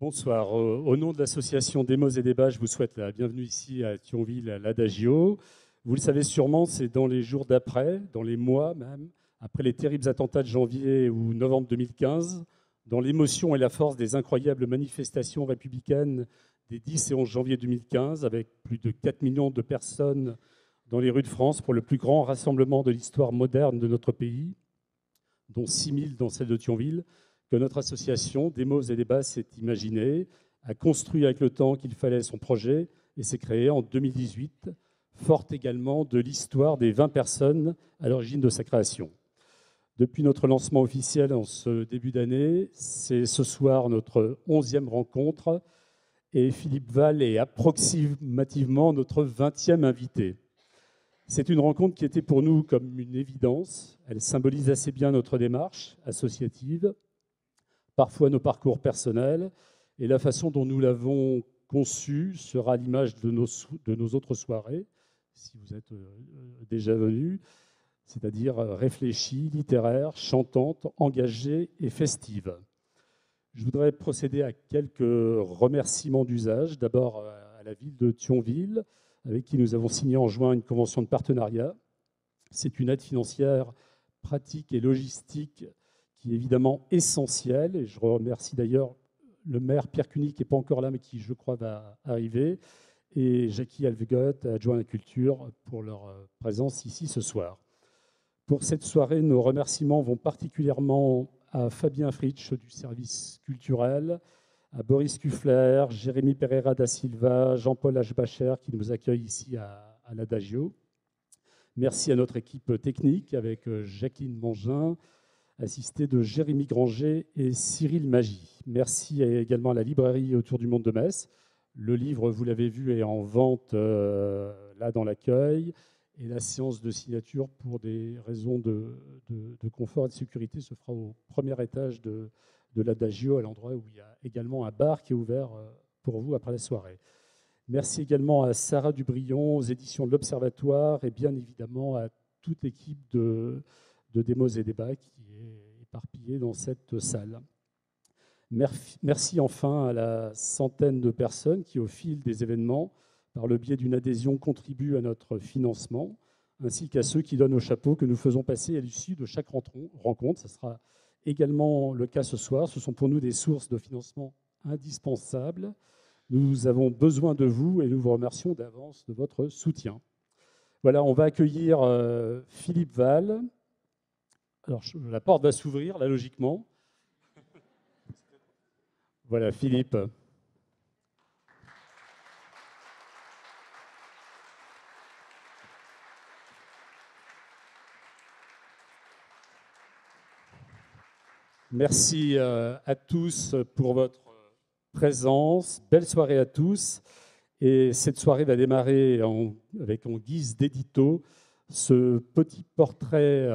Bonsoir. Au nom de l'association Demos et Débats, je vous souhaite la bienvenue ici à Thionville, à l'Adagio. Vous le savez sûrement, c'est dans les jours d'après, dans les mois même, après les terribles attentats de janvier ou novembre 2015, dans l'émotion et la force des incroyables manifestations républicaines des 10 et 11 janvier 2015, avec plus de 4 millions de personnes dans les rues de France pour le plus grand rassemblement de l'histoire moderne de notre pays, dont 6 000 dans celle de Thionville, que notre association, Demos et Débats, s'est imaginée, a construit avec le temps qu'il fallait son projet et s'est créée en 2018, forte également de l'histoire des 20 personnes à l'origine de sa création. Depuis notre lancement officiel en ce début d'année, c'est ce soir notre 11e rencontre et Philippe Val est approximativement notre 20e invité. C'est une rencontre qui était pour nous comme une évidence. Elle symbolise assez bien notre démarche associative, parfois nos parcours personnels, et la façon dont nous l'avons conçue sera l'image de nos autres soirées, si vous êtes déjà venus, c'est-à-dire réfléchie, littéraire, chantante, engagée et festive. Je voudrais procéder à quelques remerciements d'usage. D'abord à la ville de Thionville, avec qui nous avons signé en juin une convention de partenariat. C'est une aide financière pratique et logistique qui est évidemment essentielle. Et je remercie d'ailleurs le maire Pierre Cuny, qui n'est pas encore là, mais qui, je crois, va arriver, et Jackie Alvegot, adjoint à la culture, pour leur présence ici ce soir. Pour cette soirée, nos remerciements vont particulièrement à Fabien Fritsch du service culturel, à Boris Kuffler, Jérémy Pereira da Silva, Jean-Paul Hbacher qui nous accueille ici à l'Adagio. Merci à notre équipe technique avec Jacqueline Mangin, assistée de Jérémy Granger et Cyril Magie. Merci également à la librairie Autour du Monde de Metz. Le livre, vous l'avez vu, est en vente là dans l'accueil. Et la séance de signature, pour des raisons de confort et de sécurité, se fera au premier étage de l'Adagio, à l'endroit où il y a également un bar qui est ouvert pour vous après la soirée. Merci également à Sarah Dubrion, aux éditions de l'Observatoire, et bien évidemment à toute l'équipe de Demos et Débats qui est éparpillée dans cette salle. Merci enfin à la centaine de personnes qui, au fil des événements, par le biais d'une adhésion, contribuent à notre financement, ainsi qu'à ceux qui donnent au chapeau que nous faisons passer à l'issue de chaque rencontre. Ce sera également le cas ce soir. Ce sont pour nous des sources de financement indispensables. Nous avons besoin de vous et nous vous remercions d'avance de votre soutien. Voilà, on va accueillir Philippe Val. Alors, la porte va s'ouvrir, là, logiquement. Voilà, Philippe. Merci à tous pour votre présence. Belle soirée à tous. Et cette soirée va démarrer avec en guise d'édito ce petit portrait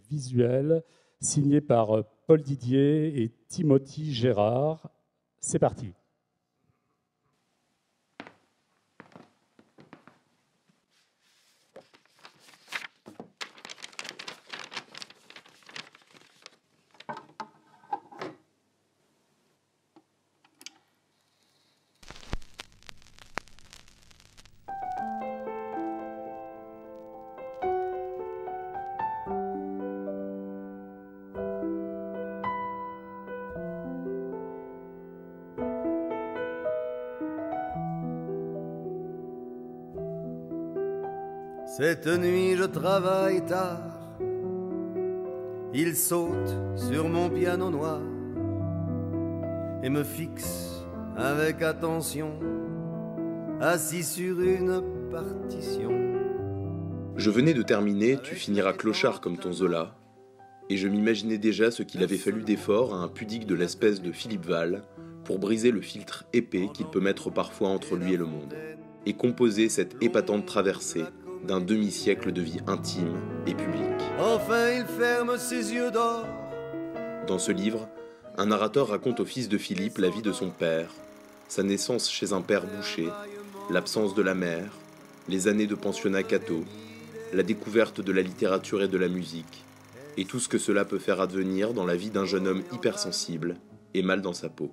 visuel signé par Paul Didier et Timothy Gérard. C'est parti. Cette nuit je travaille tard, il saute sur mon piano noir et me fixe avec attention, assis sur une partition. Je venais de terminer Tu finiras clochard comme ton Zola, et je m'imaginais déjà ce qu'il avait fallu d'effort à un pudique de l'espèce de Philippe Val pour briser le filtre épais qu'il peut mettre parfois entre lui et le monde, et composer cette épatante traversée d'un demi-siècle de vie intime et publique. Enfin il ferme ses yeux d'or. Dans ce livre, un narrateur raconte au fils de Philippe la vie de son père, sa naissance chez un père boucher, l'absence de la mère, les années de pensionnat catho, la découverte de la littérature et de la musique, et tout ce que cela peut faire advenir dans la vie d'un jeune homme hypersensible et mal dans sa peau.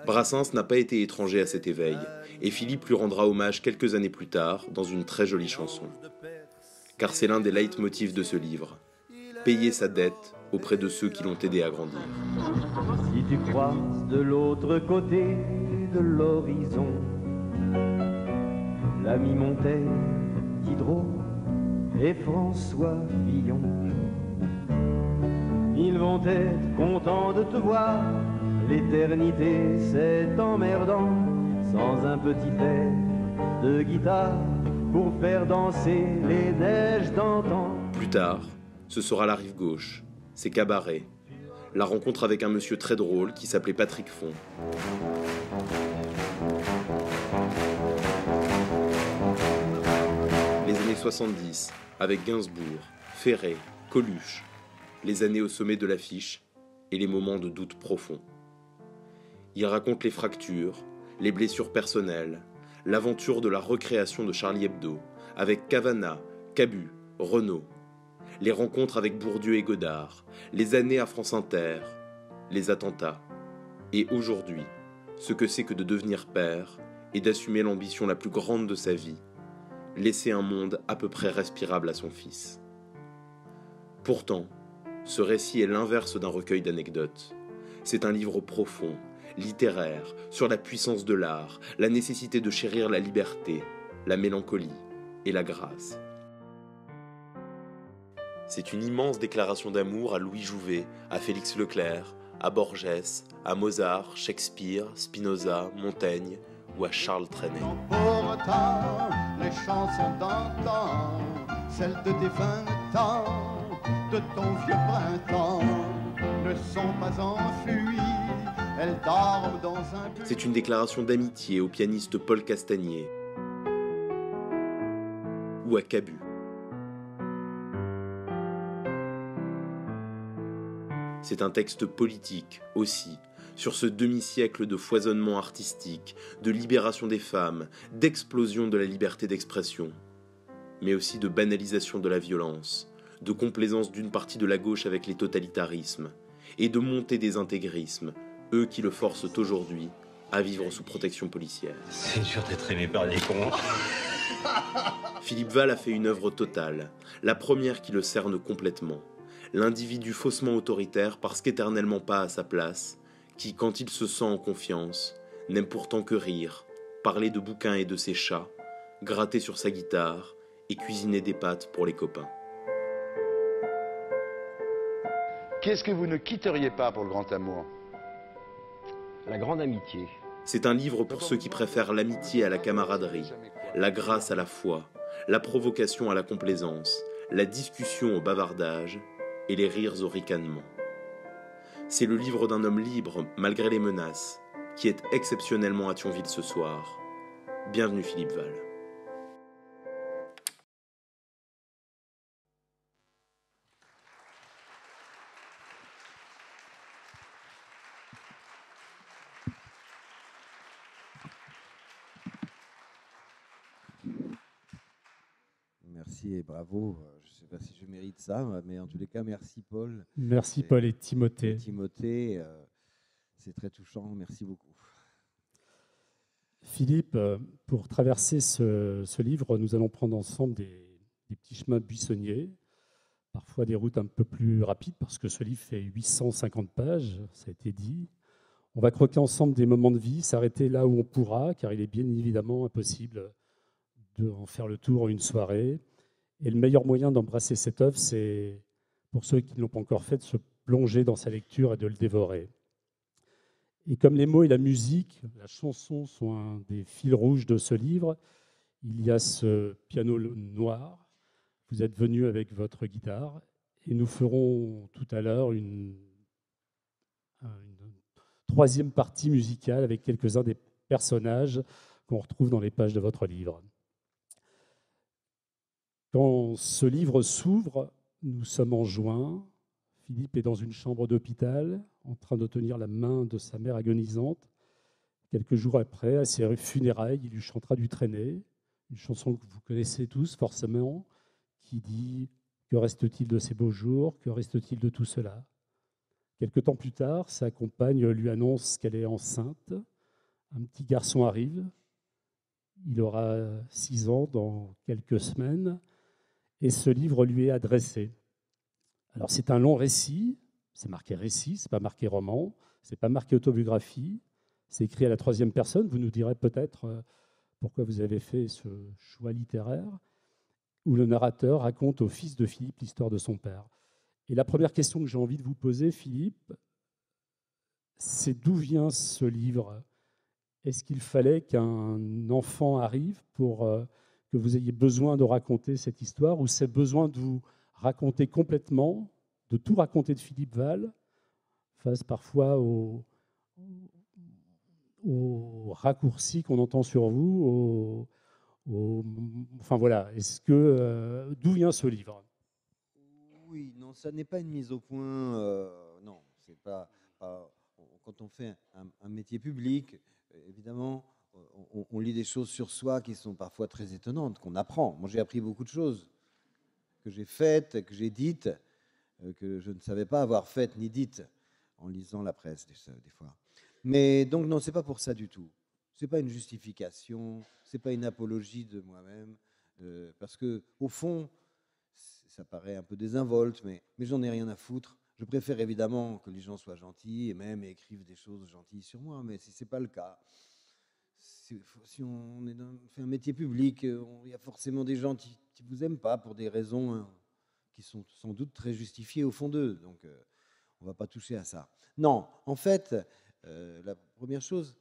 Brassens n'a pas été étranger à cet éveil, et Philippe lui rendra hommage quelques années plus tard dans une très jolie chanson. Car c'est l'un des leitmotifs de ce livre, payer sa dette auprès de ceux qui l'ont aidé à grandir. Si tu croises de l'autre côté de l'horizon l'ami Montaigne, Diderot et François Villon, ils vont être contents de te voir. L'éternité c'est emmerdant sans un petit air de guitare pour faire danser les neiges d'antan. Plus tard, ce sera la rive gauche, ses cabarets, la rencontre avec un monsieur très drôle qui s'appelait Patrick Font. Les années 70, avec Gainsbourg, Ferré, Coluche, les années au sommet de l'affiche et les moments de doute profond. Il raconte les fractures, les blessures personnelles, l'aventure de la recréation de Charlie Hebdo, avec Cavana, Cabu, Renaud, les rencontres avec Bourdieu et Godard, les années à France Inter, les attentats, et aujourd'hui, ce que c'est que de devenir père et d'assumer l'ambition la plus grande de sa vie, laisser un monde à peu près respirable à son fils. Pourtant, ce récit est l'inverse d'un recueil d'anecdotes. C'est un livre profond, littéraire, sur la puissance de l'art, la nécessité de chérir la liberté, la mélancolie et la grâce. C'est une immense déclaration d'amour à Louis Jouvet, à Félix Leclerc, à Borges, à Mozart, Shakespeare, Spinoza, Montaigne ou à Charles Trenet. Pourtant, les chansons d'antan, celles de tes 20 ans, de ton vieux printemps, ne sont pas enfuies, elles dorment dans un... C'est une déclaration d'amitié au pianiste Paul Castagnier ou à Cabu. C'est un texte politique aussi, sur ce demi-siècle de foisonnement artistique, de libération des femmes, d'explosion de la liberté d'expression, mais aussi de banalisation de la violence, de complaisance d'une partie de la gauche avec les totalitarismes, et de montée des intégrismes, eux qui le forcent aujourd'hui à vivre sous protection policière. C'est dur d'être aimé par des cons. Philippe Val a fait une œuvre totale, la première qui le cerne complètement. L'individu faussement autoritaire parce qu'éternellement pas à sa place, qui, quand il se sent en confiance, n'aime pourtant que rire, parler de bouquins et de ses chats, gratter sur sa guitare et cuisiner des pâtes pour les copains. Qu'est-ce que vous ne quitteriez pas pour le grand amour? La grande amitié. C'est un livre pour ceux qui préfèrent l'amitié à la camaraderie, la grâce à la foi, la provocation à la complaisance, la discussion au bavardage et les rires au ricanement. C'est le livre d'un homme libre, malgré les menaces, qui est exceptionnellement à Thionville ce soir. Bienvenue Philippe Val. Merci et bravo. Je ne sais pas si je mérite ça, mais en tous les cas, merci Paul. Merci Paul et Timothée. C'est très touchant. Merci beaucoup. Philippe, pour traverser ce livre, nous allons prendre ensemble des petits chemins buissonniers, parfois des routes un peu plus rapides, parce que ce livre fait 850 pages, ça a été dit. On va croquer ensemble des moments de vie, s'arrêter là où on pourra, car il est bien évidemment impossible d'en faire le tour en une soirée. Et le meilleur moyen d'embrasser cette œuvre, c'est, pour ceux qui ne l'ont pas encore fait, de se plonger dans sa lecture et de le dévorer. Et comme les mots et la musique, la chanson sont un des fils rouges de ce livre, il y a ce piano noir. Vous êtes venu avec votre guitare et nous ferons tout à l'heure une troisième partie musicale avec quelques-uns des personnages qu'on retrouve dans les pages de votre livre. Quand ce livre s'ouvre, nous sommes en juin. Philippe est dans une chambre d'hôpital, en train de tenir la main de sa mère agonisante. Quelques jours après, à ses funérailles, il lui chantera du Trenet, une chanson que vous connaissez tous forcément, qui dit « Que reste-t-il de ces beaux jours? Que reste-t-il de tout cela ?» Quelque temps plus tard, sa compagne lui annonce qu'elle est enceinte. un petit garçon arrive, il aura 6 ans dans quelques semaines, et ce livre lui est adressé. Alors c'est un long récit, c'est marqué récit, c'est pas marqué roman, c'est pas marqué autobiographie, c'est écrit à la troisième personne, vous nous direz peut-être pourquoi vous avez fait ce choix littéraire, où le narrateur raconte au fils de Philippe l'histoire de son père. Et la première question que j'ai envie de vous poser, Philippe, c'est d'où vient ce livre ? Est-ce qu'il fallait qu'un enfant arrive pour que vous ayez besoin de raconter cette histoire, ou c'est besoin de vous raconter complètement, de tout raconter de Philippe Val, face parfois aux raccourcis qu'on entend sur vous, enfin voilà, d'où vient ce livre ? Oui, non, ça n'est pas une mise au point. Non, c'est pas. Quand on fait un métier public, évidemment, on lit des choses sur soi qui sont parfois très étonnantes, qu'on apprend. Moi, j'ai appris beaucoup de choses que j'ai faites, que j'ai dites, que je ne savais pas avoir faites ni dites en lisant la presse des fois. Mais donc, non, c'est pas pour ça du tout. C'est pas une justification, c'est pas une apologie de moi-même, parce que au fond, ça paraît un peu désinvolte, mais j'en ai rien à foutre. Je préfère évidemment que les gens soient gentils et même écrivent des choses gentilles sur moi, mais si ce n'est pas le cas, si on fait un métier public, il y a forcément des gens qui ne vous aiment pas pour des raisons qui sont sans doute très justifiées au fond d'eux. Donc, on ne va pas toucher à ça. Non, en fait, la première chose,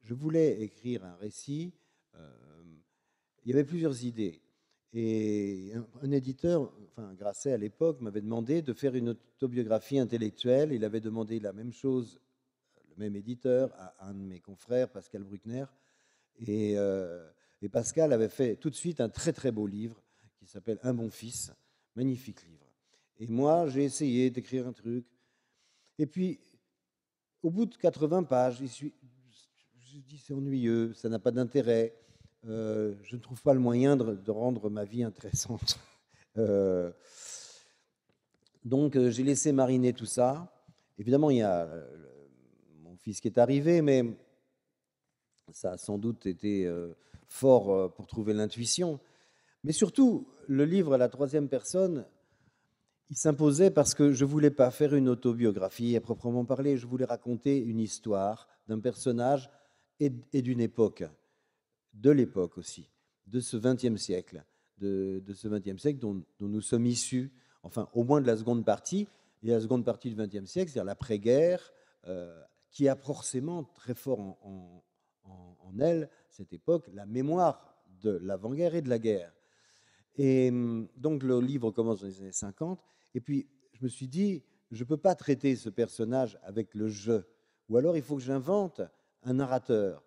je voulais écrire un récit. Il y avait plusieurs idées. Et un éditeur, enfin Grasset à l'époque, m'avait demandé de faire une autobiographie intellectuelle. Il avait demandé la même chose, le même éditeur, à un de mes confrères, Pascal Bruckner. Et Pascal avait fait tout de suite un très très beau livre qui s'appelle Un bon fils, magnifique livre. Et moi, j'ai essayé d'écrire un truc. Et puis, au bout de 80 pages, je dis c'est ennuyeux, ça n'a pas d'intérêt. Je ne trouve pas le moyen de rendre ma vie intéressante. Donc, j'ai laissé mariner tout ça. Évidemment, il y a mon fils qui est arrivé, mais ça a sans doute été fort pour trouver l'intuition. Mais surtout, le livre à la troisième personne, il s'imposait parce que je ne voulais pas faire une autobiographie à proprement parler. Je voulais raconter une histoire d'un personnage et d'une époque. De l'époque aussi, de ce XXe siècle, de ce XXe siècle dont nous sommes issus, enfin au moins de la seconde partie, et la seconde partie du XXe siècle, c'est-à-dire l'après-guerre, qui a forcément très fort en elle, cette époque, la mémoire de l'avant-guerre et de la guerre. Et donc le livre commence dans les années 50, et puis je me suis dit, je ne peux pas traiter ce personnage avec le « je », ou alors il faut que j'invente un narrateur.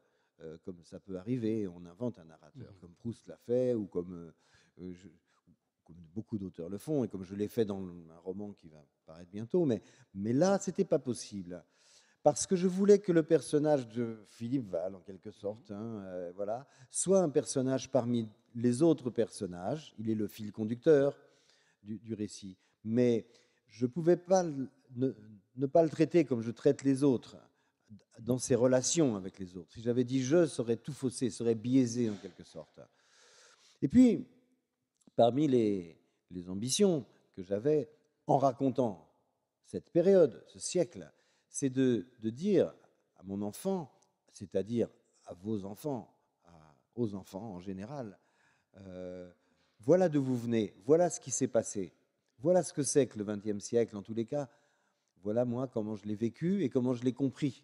Comme ça peut arriver, on invente un narrateur, comme Proust l'a fait, ou comme beaucoup d'auteurs le font, et comme je l'ai fait dans un roman qui va paraître bientôt, mais là, ce n'était pas possible, parce que je voulais que le personnage de Philippe Val, en quelque sorte, voilà, soit un personnage parmi les autres personnages, il est le fil conducteur du récit, mais je ne pouvais pas ne pas le traiter comme je traite les autres, dans ses relations avec les autres. Si j'avais dit « je », ça aurait tout faussé, ça aurait biaisé en quelque sorte. Et puis, parmi les ambitions que j'avais en racontant cette période, ce siècle, c'est de dire à mon enfant, c'est-à-dire à vos enfants, aux enfants en général, voilà d'où vous venez, voilà ce qui s'est passé, voilà ce que c'est que le XXe siècle en tous les cas, voilà moi comment je l'ai vécu et comment je l'ai compris.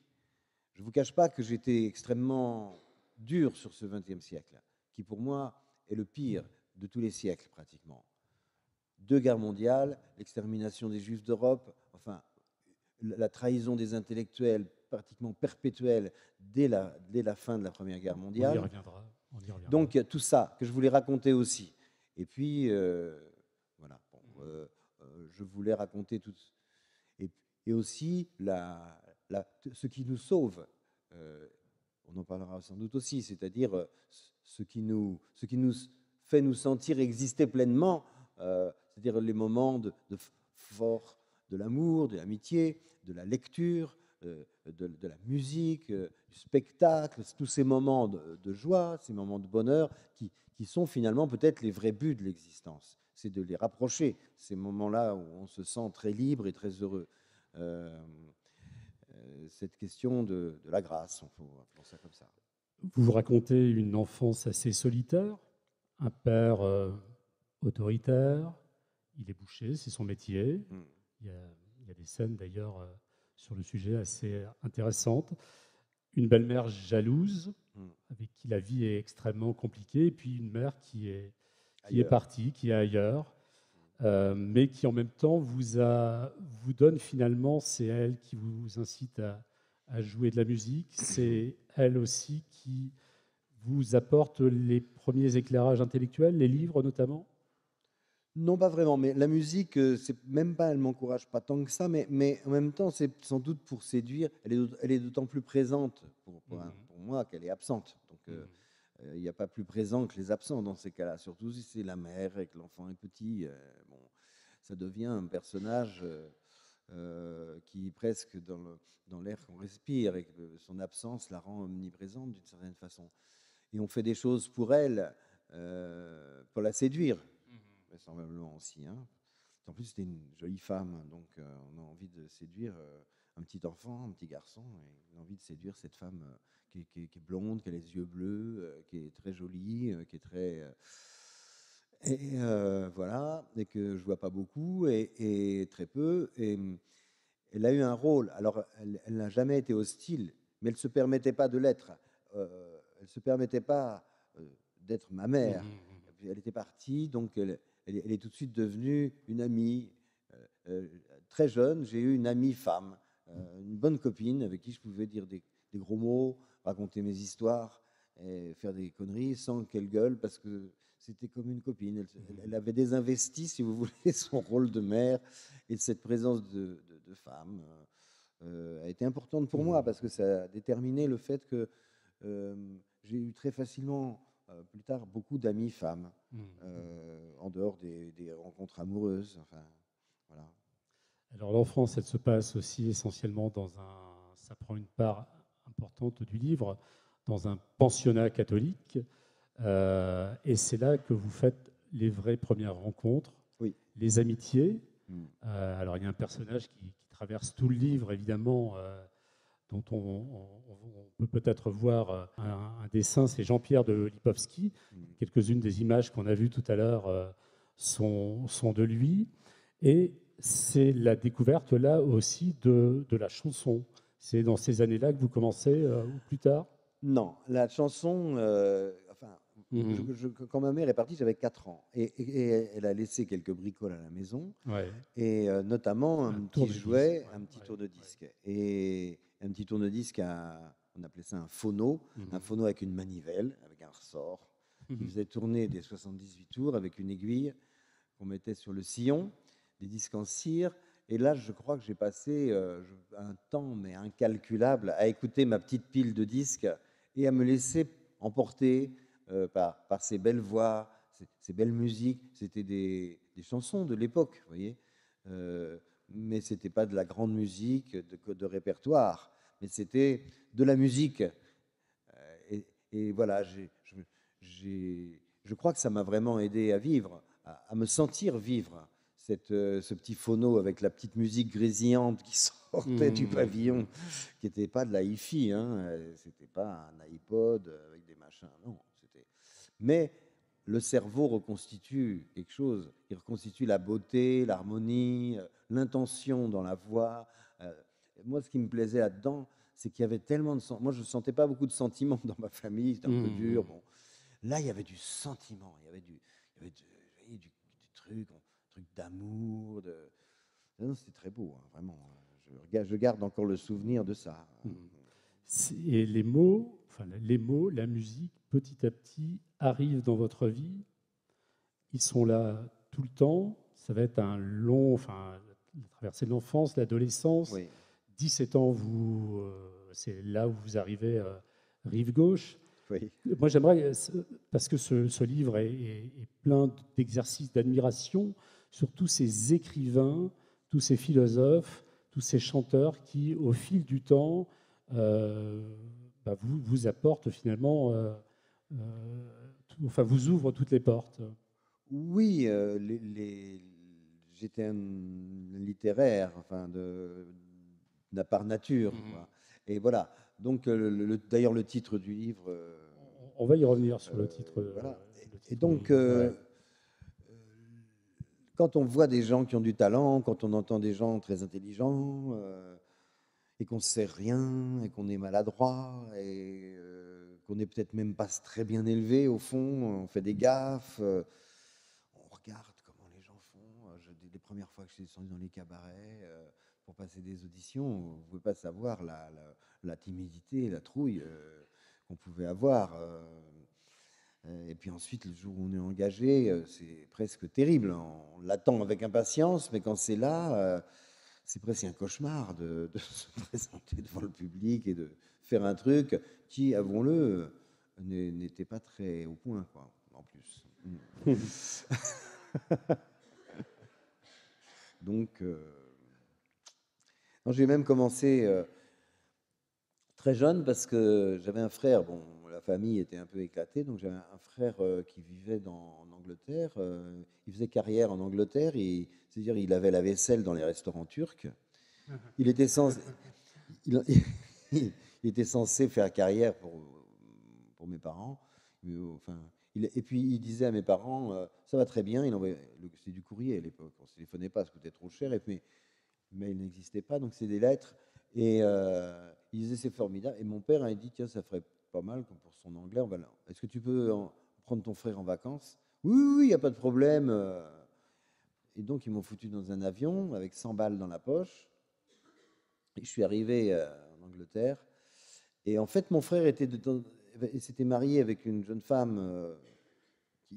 Je ne vous cache pas que j'étais extrêmement dur sur ce XXe siècle, qui pour moi est le pire de tous les siècles pratiquement. 2 guerres mondiales, l'extermination des Juifs d'Europe, enfin la trahison des intellectuels pratiquement perpétuelle dès la fin de la Première Guerre mondiale. On y reviendra. Donc tout ça que je voulais raconter aussi. Et puis voilà, je voulais raconter tout. Et aussi ce qui nous sauve, on en parlera sans doute aussi, c'est-à-dire ce qui nous fait nous sentir exister pleinement, c'est-à-dire les moments de fort, de l'amour, de l'amitié, de la lecture, de la musique, du spectacle, tous ces moments de joie, ces moments de bonheur qui sont finalement peut-être les vrais buts de l'existence. C'est de les rapprocher, ces moments-là où on se sent très libre et très heureux. Cette question de la grâce, on peut appeler ça comme ça. Vous vous racontez une enfance assez solitaire, un père autoritaire, il est boucher, c'est son métier. Il y a des scènes d'ailleurs sur le sujet assez intéressantes. Une belle-mère jalouse, avec qui la vie est extrêmement compliquée, et puis une mère qui est partie, qui est ailleurs, mais qui en même temps vous donne finalement, c'est elle qui vous incite à jouer de la musique, c'est elle aussi qui vous apporte les premiers éclairages intellectuels, les livres notamment? Non, pas vraiment, mais la musique, c'est même pas, elle m'encourage pas tant que ça, mais en même temps, c'est sans doute pour séduire. Elle est d'autant plus présente pour moi qu'elle est absente. Donc, il n'y a pas plus présent que les absents dans ces cas-là, surtout si c'est la mère et que l'enfant est petit. Bon, ça devient un personnage qui est presque dans l'air qu'on respire, et que son absence la rend omniprésente d'une certaine façon. Et on fait des choses pour elle, pour la séduire. Vraisemblablement aussi. Hein. En plus, c'était une jolie femme, donc on a envie de séduire un petit enfant, un petit garçon, et on a envie de séduire cette femme qui est blonde, qui a les yeux bleus, qui est très jolie, qui est très... voilà, et que je vois pas beaucoup, et très peu. Et elle a eu un rôle. Alors, elle n'a jamais été hostile, mais elle ne se permettait pas de l'être. Elle ne se permettait pas d'être ma mère. Elle était partie, donc elle est tout de suite devenue une amie. Très jeune, j'ai eu une amie femme, une bonne copine avec qui je pouvais dire des gros mots, raconter mes histoires, et faire des conneries sans qu'elle gueule, parce que c'était comme une copine. Elle avait désinvesti, si vous voulez, son rôle de mère, et cette présence de femme a été importante pour moi, parce que ça a déterminé le fait que j'ai eu très facilement... plus tard, beaucoup d'amis femmes, en dehors des rencontres amoureuses. Enfin, voilà. Alors l'enfance, elle se passe aussi essentiellement ça prend une part importante du livre, dans un pensionnat catholique, et c'est là que vous faites les vraies premières rencontres, les amitiés. Alors il y a un personnage qui traverse tout le livre, évidemment, dont on peut peut-être voir un dessin, c'est Jean-Pierre de Lipovski. Quelques-unes des images qu'on a vues tout à l'heure sont de lui. Et c'est la découverte, là aussi, de la chanson. C'est dans ces années-là que vous commencez, ou plus tard? Non, la chanson... quand ma mère est partie, j'avais 4 ans. Et elle a laissé quelques bricoles à la maison. Ouais. Et notamment un petit jouet, un petit tourne-disque. Et un petit tourne-disque, on appelait ça un phono, un phono avec une manivelle, avec un ressort, qui faisait tourner des 78 tours avec une aiguille qu'on mettait sur le sillon, des disques en cire. Et là, je crois que j'ai passé un temps, mais incalculable, à écouter ma petite pile de disques et à me laisser emporter par ces belles voix, ces belles musiques. C'était des chansons de l'époque, vous voyez. Mais ce n'était pas de la grande musique de répertoire, mais c'était de la musique. Et voilà, je crois que ça m'a vraiment aidé à vivre, à me sentir vivre ce petit phono avec la petite musique grésillante qui sortait du pavillon, qui n'était pas de la hi-fi, hein, c'était pas un iPod avec des machins, non. Mais le cerveau reconstitue quelque chose, il reconstitue la beauté, l'harmonie, l'intention dans la voix. Moi, ce qui me plaisait là-dedans, c'est qu'il y avait tellement de... Moi, je ne sentais pas beaucoup de sentiments dans ma famille, c'était un peu dur. Bon. Là, il y avait du sentiment, il y avait du truc d'amour. C'était très beau, hein, vraiment. Je garde encore le souvenir de ça. Et les mots, la musique, petit à petit, arrivent dans votre vie. Ils sont là tout le temps. Ça va être un long... la traversée de l'enfance, l'adolescence. Oui. 17 ans, c'est là où vous arrivez rive gauche. Oui. Moi, j'aimerais, parce que ce livre est plein d'exercices d'admiration sur tous ces écrivains, tous ces philosophes, tous ces chanteurs qui, au fil du temps, vous apportent finalement, enfin vous ouvrent toutes les portes. Oui, j'étais un littéraire, enfin par nature, quoi. Et voilà. Donc, d'ailleurs, le titre du livre. On va y revenir sur le titre. Voilà. Le titre Et donc, ouais. quand on voit des gens qui ont du talent, quand on entend des gens très intelligents, et qu'on ne sait rien, et qu'on est maladroit, et qu'on n'est peut-être même pas très bien élevé au fond, on fait des gaffes, on regarde comment les gens font. Les premières fois que je suis descendu dans les cabarets pour passer des auditions, vous ne pouvez pas savoir la timidité, la trouille qu'on pouvait avoir. Et puis ensuite, le jour où on est engagé, c'est presque terrible. On l'attend avec impatience, mais quand c'est là, c'est presque un cauchemar de se présenter devant le public et de faire un truc qui, avouons-le, n'était pas très au point, quoi, en plus. Donc, j'ai même commencé très jeune parce que j'avais un frère, bon, la famille était un peu éclatée, donc j'avais un frère qui vivait en Angleterre. Il faisait carrière en Angleterre, c'est-à-dire il avait la vaisselle dans les restaurants turcs. Il était censé, il était censé faire carrière pour mes parents. Enfin, et puis il disait à mes parents, ça va très bien. C'est du courrier à l'époque, on ne se téléphonait pas, ça coûtait trop cher, mais il n'existait pas, donc c'est des lettres. Et il disait c'est formidable. Et mon père a dit tiens, ça ferait pas mal pour son anglais. Est-ce que tu peux prendre ton frère en vacances? Oui, il n'y a pas de problème. Et donc ils m'ont foutu dans un avion avec 100 balles dans la poche. Et je suis arrivé en Angleterre. Et en fait, mon frère s'était marié avec une jeune femme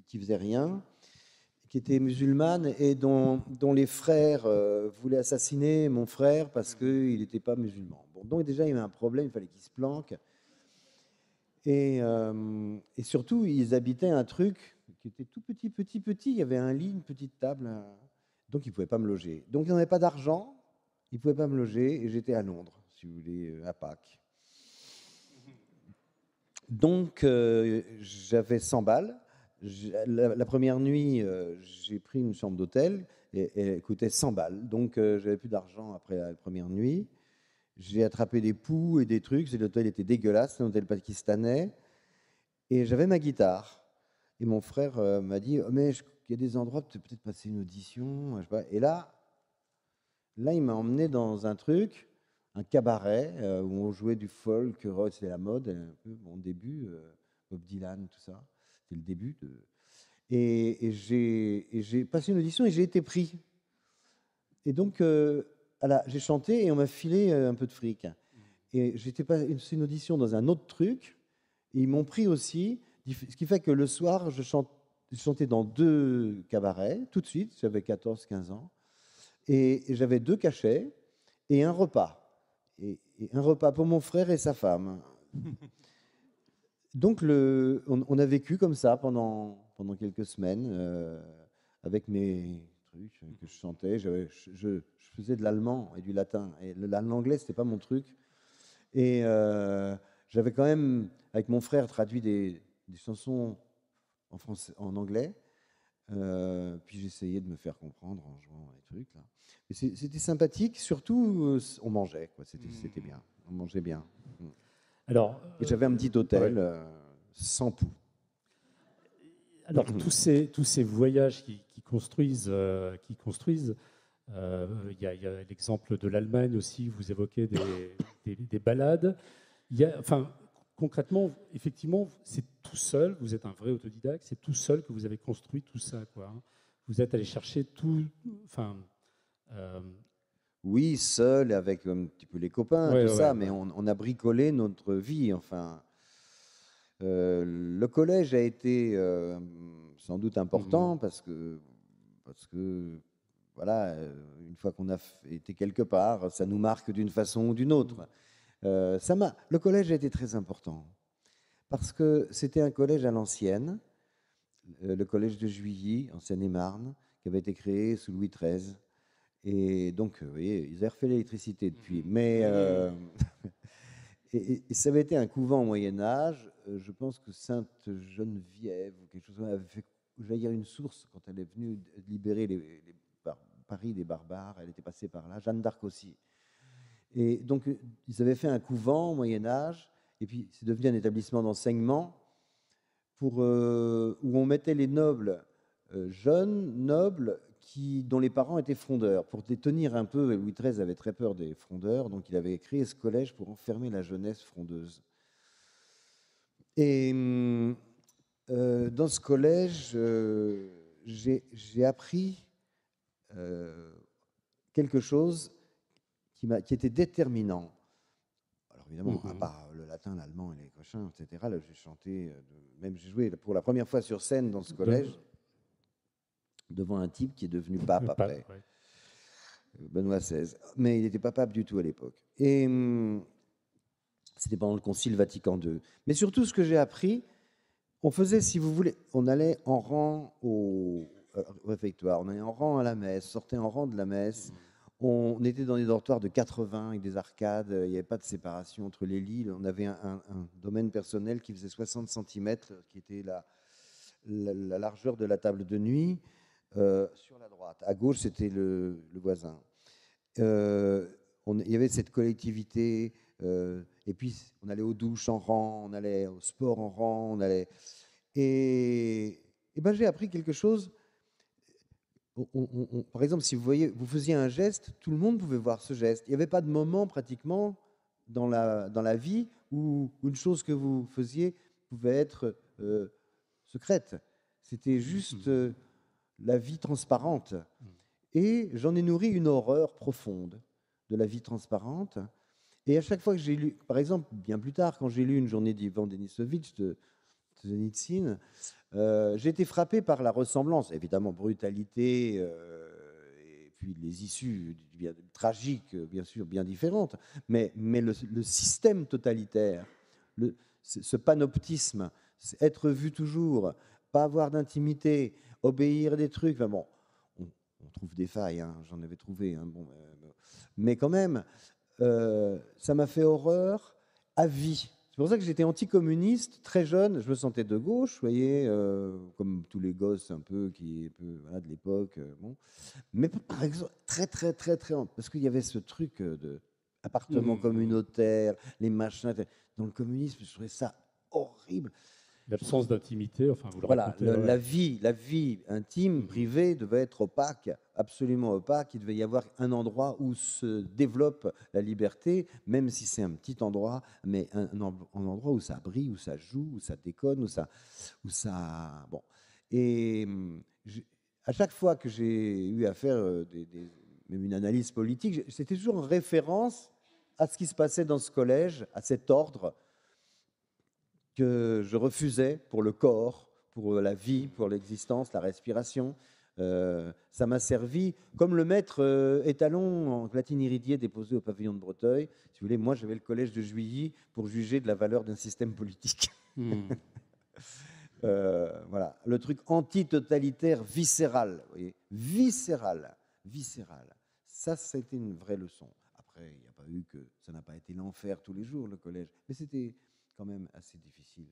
qui faisait rien, qui était musulmane et dont les frères voulaient assassiner mon frère parce qu'il n'était pas musulman. Bon, donc déjà, il y avait un problème, il fallait qu'il se planque. Et surtout, ils habitaient un truc qui était tout petit. Il y avait un lit, une petite table. Donc, ils ne pouvaient pas me loger. Donc, ils n'avaient pas d'argent, ils ne pouvaient pas me loger. Et j'étais à Londres, si vous voulez, à Pâques. Donc, j'avais 100 balles. La première nuit, j'ai pris une chambre d'hôtel et elle coûtait 100 balles. Donc, j'avais plus d'argent après la première nuit. J'ai attrapé des poux et des trucs. L'hôtel était dégueulasse, c'est un hôtel pakistanais. Et j'avais ma guitare. Et mon frère m'a dit mais il y a des endroits, peut-être passer une audition. Je sais pas. Et là, il m'a emmené dans un truc, un cabaret où on jouait du folk, rock, c'était la mode, un peu mon début, Bob Dylan, tout ça. C'était le début. Et j'ai passé une audition et j'ai été pris. Et donc, j'ai chanté et on m'a filé un peu de fric. Et c'est une audition dans un autre truc. Et ils m'ont pris aussi. Ce qui fait que le soir, je chantais dans 2 cabarets, tout de suite. J'avais 14-15 ans. Et j'avais 2 cachets et un repas. Et un repas pour mon frère et sa femme. Donc, on a vécu comme ça pendant quelques semaines avec mes trucs que je chantais. Je faisais de l'allemand et du latin. Et l'anglais, ce n'était pas mon truc. Et j'avais quand même, avec mon frère, traduit des chansons en français, en anglais. Puis j'essayais de me faire comprendre en jouant les trucs là. Et c'était sympathique, surtout on mangeait, quoi. C'était bien, on mangeait bien. Alors, et j'avais un petit hôtel sans poux. Alors tous ces voyages qui construisent, il y a l'exemple de l'Allemagne aussi. Vous évoquez des balades. Concrètement, effectivement, c'est tout seul, vous êtes un vrai autodidacte, c'est tout seul que vous avez construit tout ça, quoi. Vous êtes allé chercher tout. Oui, seul, avec un petit peu les copains, ça, mais on a bricolé notre vie. Enfin, le collège a été sans doute important parce que voilà, une fois qu'on a été quelque part, ça nous marque d'une façon ou d'une autre. Le collège a été très important parce que c'était un collège à l'ancienne, le collège de Juilly, en Seine-et-Marne, qui avait été créé sous Louis XIII. Et donc, vous voyez, ils avaient refait l'électricité depuis. Mais et ça avait été un couvent au Moyen-Âge. Je pense que Sainte-Geneviève ou quelque chose comme ça avait fait jaillir une source quand elle est venue libérer Paris des barbares. Elle était passée par là. Jeanne d'Arc aussi. Et donc, ils avaient fait un couvent au Moyen-Âge. Et puis, c'est devenu un établissement d'enseignement où on mettait les nobles, jeunes nobles, dont les parents étaient frondeurs. Pour les tenir un peu, Louis XIII avait très peur des frondeurs, donc il avait créé ce collège pour enfermer la jeunesse frondeuse. Et dans ce collège, j'ai appris quelque chose qui était déterminant. Alors évidemment, à part le latin, l'allemand et les cochins, etc., là, j'ai chanté, même j'ai joué pour la première fois sur scène dans ce collège, devant un type qui est devenu pape après, Benoît XVI. Mais il n'était pas pape du tout à l'époque. Et c'était pendant le Concile Vatican II. Mais surtout, ce que j'ai appris, on faisait, si vous voulez, on allait en rang au réfectoire, on allait en rang à la messe, sortait en rang de la messe. On était dans des dortoirs de 80 avec des arcades, il n'y avait pas de séparation entre les lits. On avait un domaine personnel qui faisait 60 cm, qui était la largeur de la table de nuit. Sur la droite. À gauche, c'était le voisin. Il y avait cette collectivité, et puis on allait aux douches en rang, on allait au sport en rang, et ben, j'ai appris quelque chose. Par exemple, si vous faisiez un geste, tout le monde pouvait voir ce geste. Il n'y avait pas de moment pratiquement dans la vie où une chose que vous faisiez pouvait être secrète. C'était juste la vie transparente. Et j'en ai nourri une horreur profonde de la vie transparente. Et à chaque fois que j'ai lu, par exemple, bien plus tard, quand j'ai lu Une journée d'Ivan Denisovitch de Solzhenitsyn, j'ai été frappé par la ressemblance, évidemment, brutalité, et puis les issues tragiques, bien sûr, bien différentes, mais le système totalitaire, ce panoptisme, être vu toujours, pas avoir d'intimité, obéir à des trucs, enfin bon, on trouve des failles, hein, j'en avais trouvé, hein, bon, mais quand même, ça m'a fait horreur à vie. C'est pour ça que j'étais anticommuniste, très jeune, je me sentais de gauche, vous voyez, comme tous les gosses un peu, voilà, de l'époque, bon. Mais par exemple, très, parce qu'il y avait ce truc de appartement communautaire, les machins, dans le communisme, je trouvais ça horrible. L'absence d'intimité, enfin, vous le voilà, racontez. La vie intime, privée, devait être opaque, absolument opaque. Il devait y avoir un endroit où se développe la liberté, même si c'est un petit endroit, mais un endroit où ça brille, où ça joue, où ça déconne, où ça... Bon. Et à chaque fois que j'ai eu à faire même une analyse politique, c'était toujours en référence à ce qui se passait dans ce collège, à cet ordre que je refusais pour le corps, pour la vie, pour l'existence, la respiration. Ça m'a servi comme le maître étalon en platine iridiée déposé au pavillon de Breteuil. Si vous voulez, moi, j'avais le collège de Juilly pour juger de la valeur d'un système politique. Voilà, le truc antitotalitaire viscéral, vous voyez, viscéral. Ça a été une vraie leçon. Après, il n'y a pas eu que ça n'a pas été l'enfer tous les jours, le collège, mais c'était quand même assez difficile.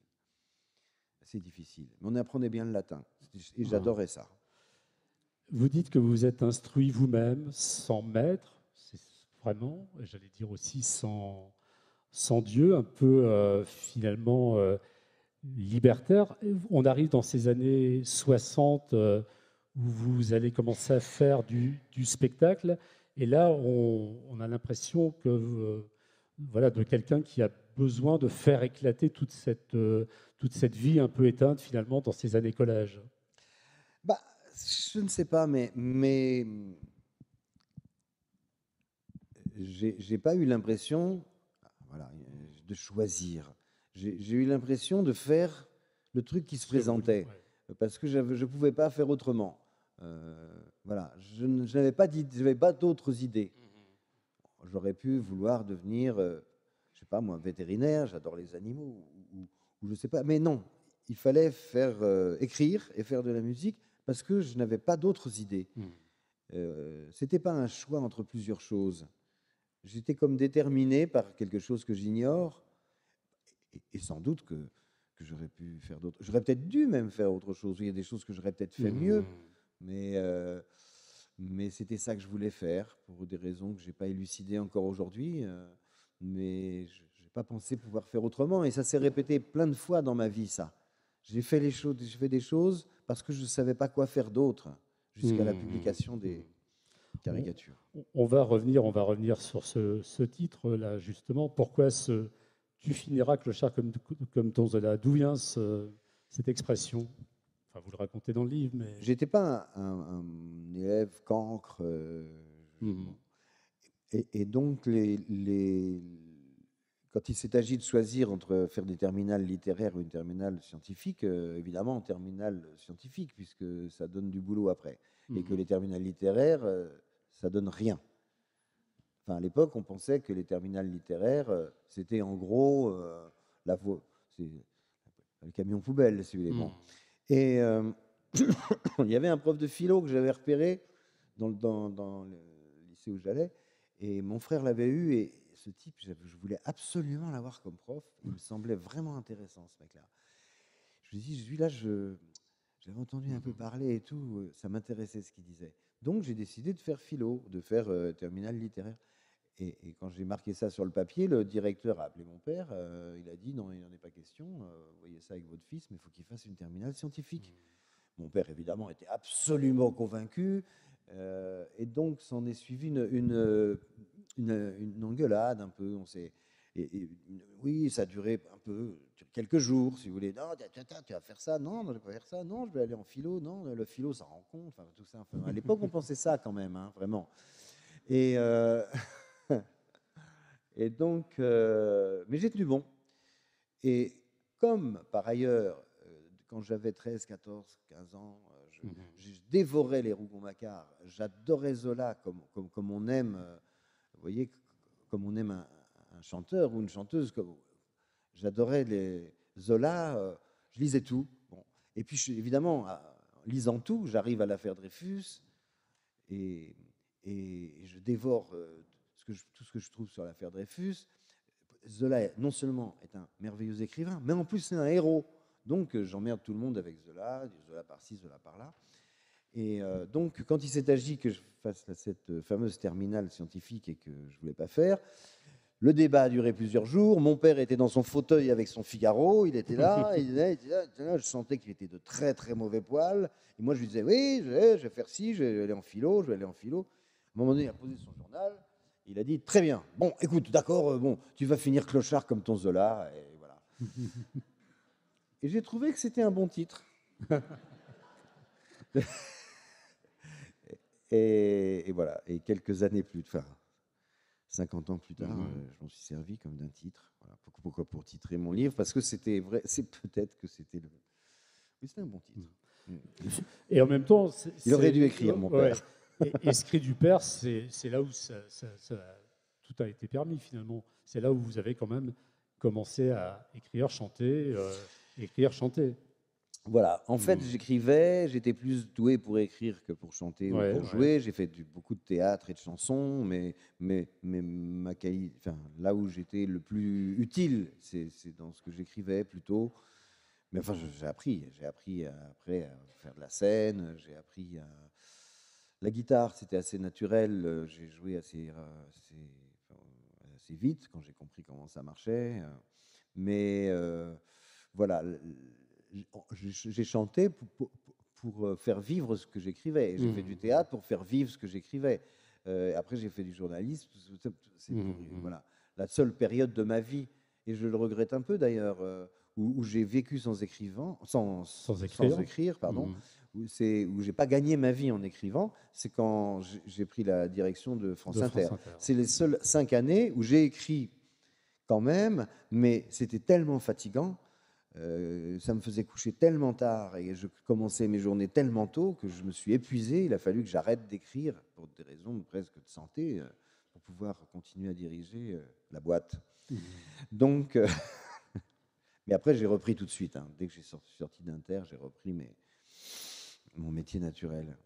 Mais on apprenait bien le latin, et j'adorais ça. Vous dites que vous vous êtes instruit vous-même, sans maître, c'est vraiment, j'allais dire aussi sans Dieu, un peu finalement libertaire. On arrive dans ces années 60 où vous allez commencer à faire du spectacle, et là on a l'impression que voilà, de quelqu'un qui a besoin de faire éclater toute cette vie un peu éteinte finalement dans ces années collège. Bah, je ne sais pas, mais j'ai pas eu l'impression, voilà, de choisir. J'ai eu l'impression de faire le truc qui se présentait, parce que je ne pouvais pas faire autrement. Voilà, je n'avais pas d'autres idées. J'aurais pu vouloir devenir, je sais pas moi, vétérinaire, j'adore les animaux, ou je sais pas, mais non, il fallait écrire et faire de la musique parce que je n'avais pas d'autres idées. c'était pas un choix entre plusieurs choses. J'étais comme déterminé par quelque chose que j'ignore, et sans doute que j'aurais pu faire d'autres. J'aurais peut-être dû même faire autre chose. Il y a des choses que j'aurais peut-être fait mieux, mais c'était ça que je voulais faire pour des raisons que j'ai pas élucidées encore aujourd'hui. Mais je n'ai pas pensé pouvoir faire autrement, et ça s'est répété plein de fois dans ma vie. Ça, j'ai fait des choses parce que je ne savais pas quoi faire d'autre jusqu'à la publication des caricatures. On va revenir sur ce titre-là, justement. Pourquoi tu finiras clochard comme ton Zola? D'où vient cette expression? Enfin, vous le racontez dans le livre, mais... J'étais pas un élève cancre. Et donc, quand il s'est agi de choisir entre faire des terminales littéraires ou une terminale scientifique, évidemment, en terminale scientifique, puisque ça donne du boulot après. Et que les terminales littéraires, ça donne rien. Enfin, à l'époque, on pensait que les terminales littéraires, c'était en gros le camion poubelle, si vous voulez. Bon. Et il y avait un prof de philo que j'avais repéré dans le lycée où j'allais, et mon frère l'avait eu, et ce type, je voulais absolument l'avoir comme prof. Il me semblait vraiment intéressant, ce mec-là. Je me dis, celui-là, j'avais entendu un peu parler et tout, ça m'intéressait ce qu'il disait. Donc j'ai décidé de faire philo, de faire terminale littéraire. Et quand j'ai marqué ça sur le papier, le directeur a appelé mon père. Il a dit non, il n'en est pas question. Vous voyez ça avec votre fils, mais il faut qu'il fasse une terminale scientifique. Mon père, évidemment, était absolument convaincu. Et donc, s'en est suivi une engueulade un peu. Oui, ça a duré un peu, quelques jours, si vous voulez. Non, tu vas faire ça. Non, je ne vais pas faire ça. Non, je vais aller en philo. Non, le philo, ça rend compte. Enfin, tout ça. Enfin, à l'époque, on pensait ça quand même, hein, vraiment. Et donc, mais j'ai tenu bon. Et comme, par ailleurs, quand j'avais 13, 14, 15 ans, je dévorais les Rougon-Macquart. J'adorais Zola comme on aime, vous voyez, comme on aime un chanteur ou une chanteuse. J'adorais les Zola, je lisais tout. Bon. Et puis, évidemment, en lisant tout, j'arrive à l'affaire Dreyfus, et je dévore tout ce que je trouve sur l'affaire Dreyfus. Zola, non seulement est un merveilleux écrivain, mais en plus c'est un héros. Donc j'emmerde tout le monde avec Zola par-ci, Zola par-là. Et donc quand il s'est agi que je fasse cette fameuse terminale scientifique et que je ne voulais pas faire, le débat a duré plusieurs jours. Mon père était dans son fauteuil avec son Figaro, il était là, il était là, je sentais qu'il était de très très mauvais poil. Et moi je lui disais, oui, je vais faire ci, je vais aller en philo, À un moment donné, il a posé son journal. Il a dit, très bien, bon, écoute, d'accord, bon, tu vas finir clochard comme ton Zola, et voilà. Et j'ai trouvé que c'était un bon titre. et voilà, et quelques années plus tard, 50 ans plus tard, je m'en suis servi comme d'un titre. Voilà. Pourquoi? Pour titrer mon livre, parce que c'était vrai, c'est peut-être que c'était le... Oui, c'était un bon titre. Et en même temps... Il aurait dû écrire, mon père. Et ce cri du père, c'est là où tout a été permis finalement. C'est là où vous avez quand même commencé à écrire, chanter, chanter. Voilà. En fait, j'écrivais. J'étais plus doué pour écrire que pour chanter ou pour jouer. J'ai fait beaucoup de théâtre et de chansons, mais ma qualité, enfin, là où j'étais le plus utile, c'est dans ce que j'écrivais plutôt. Mais enfin, j'ai appris après à faire de la scène. J'ai appris à... La guitare, c'était assez naturel. J'ai joué assez vite quand j'ai compris comment ça marchait. Mais voilà, j'ai chanté pour faire vivre ce que j'écrivais. J'ai fait du théâtre pour faire vivre ce que j'écrivais. Après, j'ai fait du journalisme. C'est voilà, la seule période de ma vie, et je le regrette un peu d'ailleurs, où j'ai vécu sans écrire, pardon. Où j'ai pas gagné ma vie en écrivant, c'est quand j'ai pris la direction de France Inter. C'est les seules 5 années où j'ai écrit quand même, mais c'était tellement fatigant, ça me faisait coucher tellement tard et je commençais mes journées tellement tôt que je me suis épuisé. Il a fallu que j'arrête d'écrire pour des raisons presque de santé, pour pouvoir continuer à diriger la boîte. Donc, mais après j'ai repris tout de suite. Hein. Dès que j'ai sorti d'Inter, j'ai repris mon métier naturel.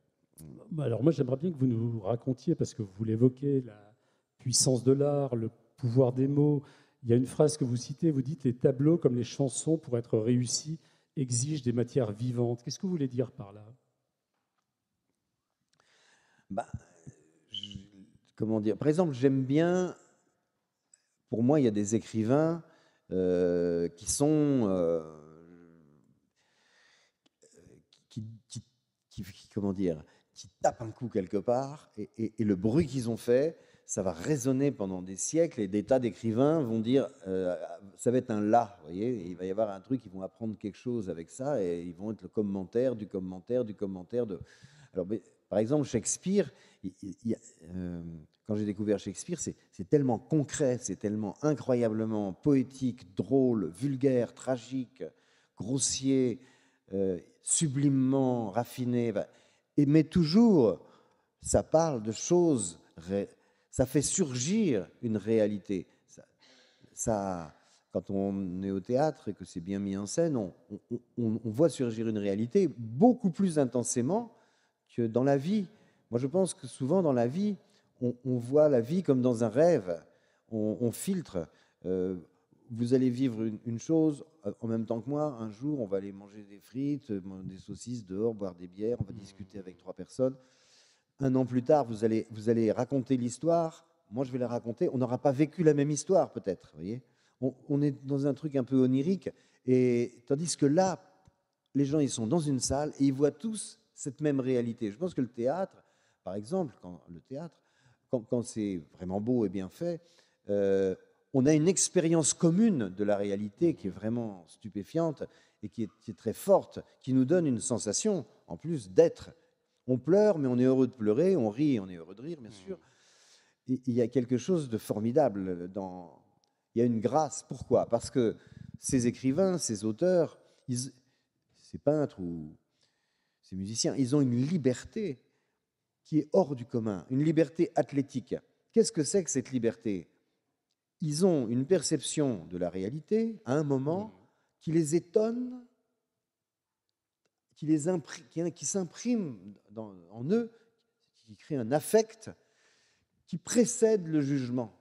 Alors moi, j'aimerais bien que vous nous racontiez, parce que vous l'évoquez, la puissance de l'art, le pouvoir des mots. Il y a une phrase que vous citez, vous dites « Les tableaux, comme les chansons, pour être réussis, exigent des matières vivantes ». Qu'est-ce que vous voulez dire par là? Bah, comment dire? Par exemple, j'aime bien, pour moi, il y a des écrivains qui sont, comment dire, qui tapent un coup quelque part, et le bruit qu'ils ont fait, ça va résonner pendant des siècles, et des tas d'écrivains vont dire, ça va être un là, vous voyez, et il va y avoir un truc, ils vont apprendre quelque chose avec ça, et ils vont être le commentaire du commentaire du commentaire de... Alors, par exemple, Shakespeare, quand j'ai découvert Shakespeare, c'est tellement concret, c'est tellement incroyablement poétique, drôle, vulgaire, tragique, grossier, sublimement raffiné, mais toujours, ça parle de choses, ça fait surgir une réalité. Quand on est au théâtre et que c'est bien mis en scène, on voit surgir une réalité beaucoup plus intensément que dans la vie. Moi, je pense que souvent dans la vie, on voit la vie comme dans un rêve, on filtre. Vous allez vivre une chose en même temps que moi. Un jour, on va aller manger des frites, des saucisses dehors, boire des bières, on va discuter avec 3 personnes. Un an plus tard, vous allez raconter l'histoire. Moi, je vais la raconter. On n'aura pas vécu la même histoire, peut-être. Vous voyez, on est dans un truc un peu onirique. Et tandis que là, les gens, ils sont dans une salle et ils voient tous cette même réalité. Je pense que le théâtre, par exemple, quand c'est vraiment beau et bien fait, on a une expérience commune de la réalité qui est vraiment stupéfiante et qui est très forte, qui nous donne une sensation, en plus, d'être. On pleure, mais on est heureux de pleurer, on rit, on est heureux de rire, bien sûr. Et il y a quelque chose de formidable il y a une grâce. Pourquoi? Parce que ces écrivains, ces auteurs, ces peintres ou ces musiciens, ils ont une liberté qui est hors du commun, une liberté athlétique. Qu'est-ce que c'est que cette liberté? Ils ont une perception de la réalité à un moment qui les étonne, qui s'imprime en eux, qui crée un affect qui précède le jugement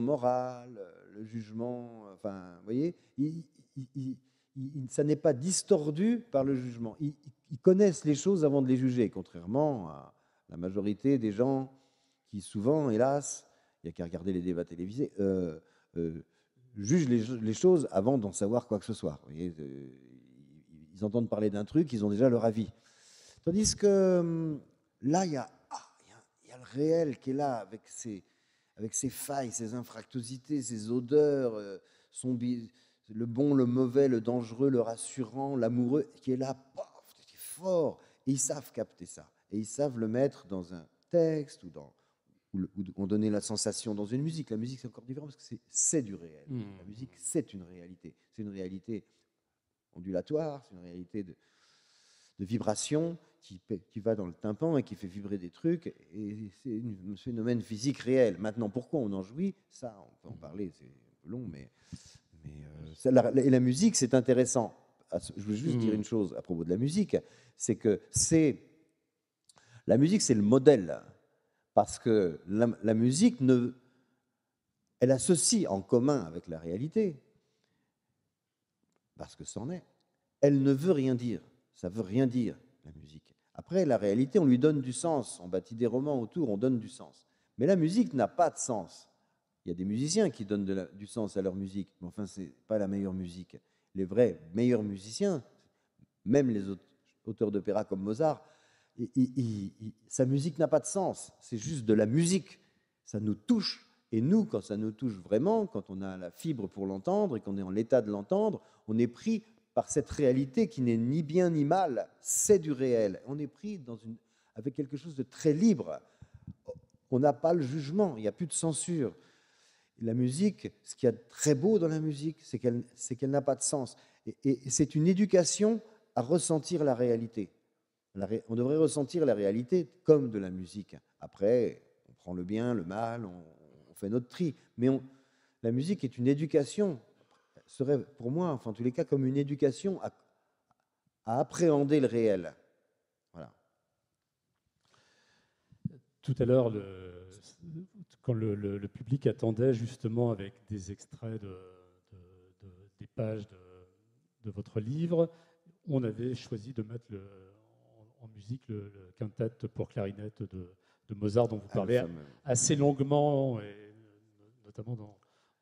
moral, le jugement, enfin, vous voyez, ça n'est pas distordu par le jugement. Ils connaissent les choses avant de les juger, contrairement à la majorité des gens qui souvent, hélas, il n'y a qu'à regarder les débats télévisés, jugent les choses avant d'en savoir quoi que ce soit. Vous voyez, ils entendent parler d'un truc, ils ont déjà leur avis. Tandis que là, il y a le réel qui est là, avec ses failles, ses infractuosités, ses odeurs, le bon, le mauvais, le dangereux, le rassurant, l'amoureux, qui est là, qui est fort. Et ils savent capter ça. Et ils savent le mettre dans un texte ou on donnait la sensation dans une musique. La musique, c'est encore différent parce que c'est du réel. La musique, c'est une réalité. C'est une réalité ondulatoire, c'est une réalité de vibration qui va dans le tympan et qui fait vibrer des trucs. Et c'est un phénomène physique réel. Maintenant, pourquoi on en jouit? Ça, on peut en parler, c'est un peu long, mais et la musique, c'est intéressant. Je veux juste dire une chose à propos de la musique, c'est que la musique, c'est le modèle. Parce que la musique, elle a ceci en commun avec la réalité, parce que c'en est. Elle ne veut rien dire. Ça ne veut rien dire, la musique. Après, la réalité, on lui donne du sens. On bâtit des romans autour, on donne du sens. Mais la musique n'a pas de sens. Il y a des musiciens qui donnent du sens à leur musique, mais enfin, ce n'est pas la meilleure musique. Les vrais meilleurs musiciens, même les auteurs d'opéra comme Mozart, sa musique n'a pas de sens, c'est juste de la musique. Ça nous touche, et nous, quand ça nous touche vraiment, quand on a la fibre pour l'entendre et qu'on est en l'état de l'entendre, on est pris par cette réalité qui n'est ni bien ni mal, c'est du réel. On est pris avec quelque chose de très libre. On n'a pas le jugement, il n'y a plus de censure. La musique, ce qu'il y a de très beau dans la musique, c'est qu'elle n'a pas de sens. Et c'est une éducation à ressentir la réalité. On devrait ressentir la réalité comme de la musique. Après, on prend le bien, le mal, on fait notre tri. Mais la musique est une éducation, serait pour moi, enfin en tous les cas, comme une éducation à appréhender le réel. Voilà. tout à l'heure, quand le public attendait justement avec des extraits des pages de votre livre, on avait choisi de mettre en musique le quintet pour clarinette de Mozart, dont vous parlez assez longuement, et notamment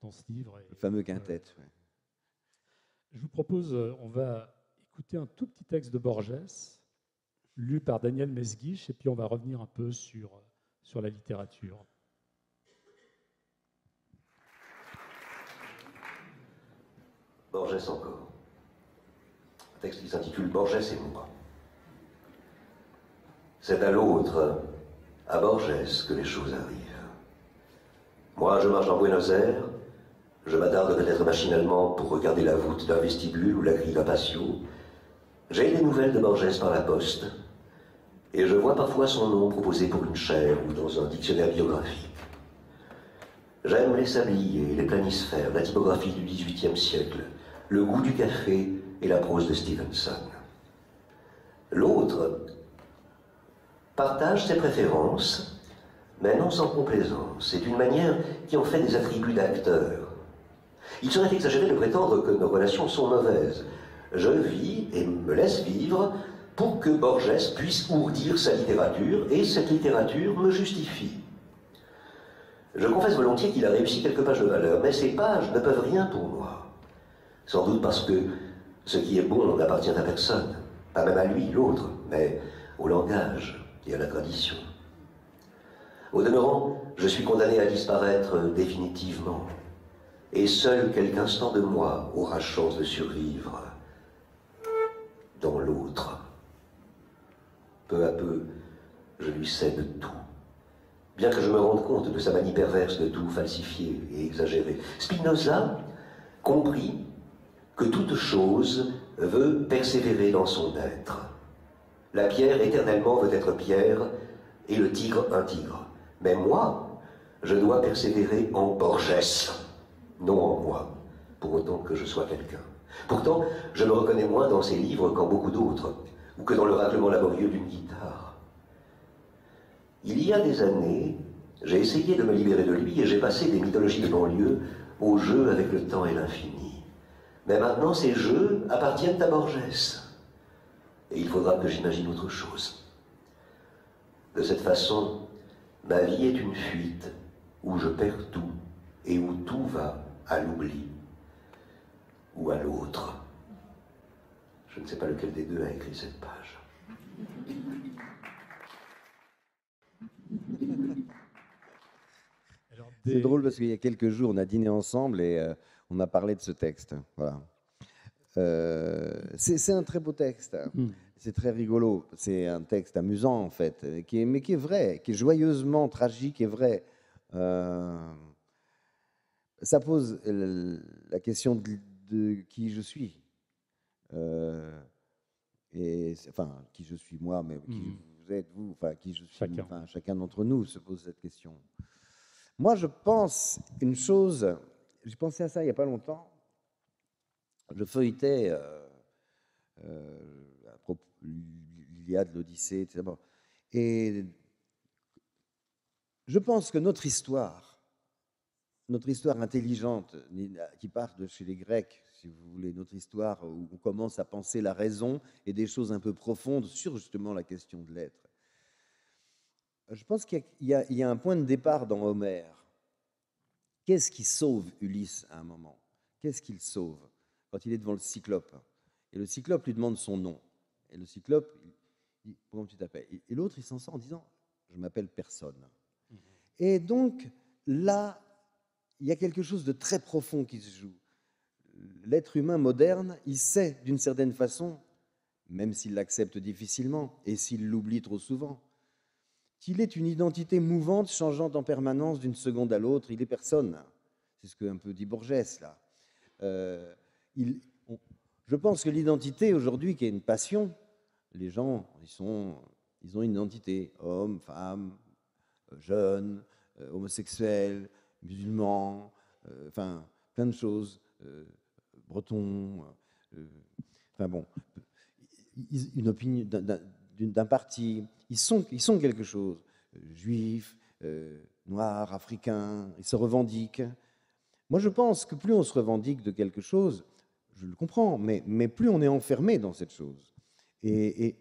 dans ce livre. Le fameux quintet. Ouais. Je vous propose, on va écouter un tout petit texte de Borges, lu par Daniel Mesguich, et puis on va revenir un peu sur la littérature. Borges encore. Un texte qui s'intitule Borges et moi. C'est à l'autre, à Borges, que les choses arrivent. Moi, je marche dans Buenos Aires, je m'attarde peut-être machinalement pour regarder la voûte d'un vestibule ou la grille d'un patio. J'ai des nouvelles de Borges par la poste, et je vois parfois son nom proposé pour une chaire ou dans un dictionnaire biographique. J'aime les sabliers, les planisphères, la typographie du XVIIIe siècle, le goût du café et la prose de Stevenson. L'autre partage ses préférences, mais non sans complaisance, et d'une manière qui en fait des attributs d'acteur. Il serait exagéré de prétendre que nos relations sont mauvaises. Je vis et me laisse vivre pour que Borges puisse ourdir sa littérature, et cette littérature me justifie. Je confesse volontiers qu'il a réussi quelques pages de valeur, mais ces pages ne peuvent rien pour moi. Sans doute parce que ce qui est bon n'appartient à personne, pas même à lui, l'autre, mais au langage et à la tradition. Au demeurant, je suis condamné à disparaître définitivement, et seul quelques instants de moi aura chance de survivre dans l'autre. Peu à peu, je lui cède tout, bien que je me rende compte de sa manie perverse de tout falsifier et exagérer. Spinoza comprit que toute chose veut persévérer dans son être. La pierre éternellement veut être pierre, et le tigre un tigre. Mais moi, je dois persévérer en Borges, non en moi, pour autant que je sois quelqu'un. Pourtant, je me reconnais moins dans ses livres qu'en beaucoup d'autres, ou que dans le raclement laborieux d'une guitare. Il y a des années, j'ai essayé de me libérer de lui, et j'ai passé des mythologies de banlieue au jeu avec le temps et l'infini. Mais maintenant, ces jeux appartiennent à Borges. Et il faudra que j'imagine autre chose. De cette façon, ma vie est une fuite où je perds tout et où tout va à l'oubli ou à l'autre. Je ne sais pas lequel des deux a écrit cette page. C'est drôle parce qu'il y a quelques jours, on a dîné ensemble et on a parlé de ce texte. Voilà. C'est un très beau texte. C'est très rigolo. C'est un texte amusant, en fait, mais qui est vrai, qui est joyeusement tragique et vrai. Ça pose la question de qui je suis. Enfin, qui je suis moi, mais qui vous êtes vous, enfin, qui je suis. Chacun d'entre nous se pose cette question. Moi, je pense une chose. J'ai pensé à ça il n'y a pas longtemps. Je feuilletais l'Iliade, l'Odyssée, etc. Et je pense que notre histoire intelligente, qui part de chez les Grecs, si vous voulez, notre histoire où on commence à penser la raison et des choses un peu profondes sur justement la question de l'être. Je pense qu'il y a un point de départ dans Homère. Qu'est-ce qui sauve Ulysse à un moment? Qu'est-ce qu'il sauve quand il est devant le Cyclope? Et le Cyclope lui demande son nom. Et le Cyclope, comment tu t'appelles? Et l'autre, il s'en sort en disant, je m'appelle personne. Et donc, là, il y a quelque chose de très profond qui se joue. L'être humain moderne, il sait d'une certaine façon, même s'il l'accepte difficilement et s'il l'oublie trop souvent, qu'il est une identité mouvante, changeante en permanence d'une seconde à l'autre. Il est personne. C'est ce que un peu dit Borges, là. Je pense que l'identité aujourd'hui, qui est une passion, les gens, ils ont une identité, hommes, femmes, jeunes, homosexuels, musulmans, enfin, plein de choses, bretons, enfin bon, une opinion d'un parti, ils sont quelque chose. juif, noir, africain, il se revendique. Moi, je pense que plus on se revendique de quelque chose, je le comprends, mais plus on est enfermé dans cette chose. Et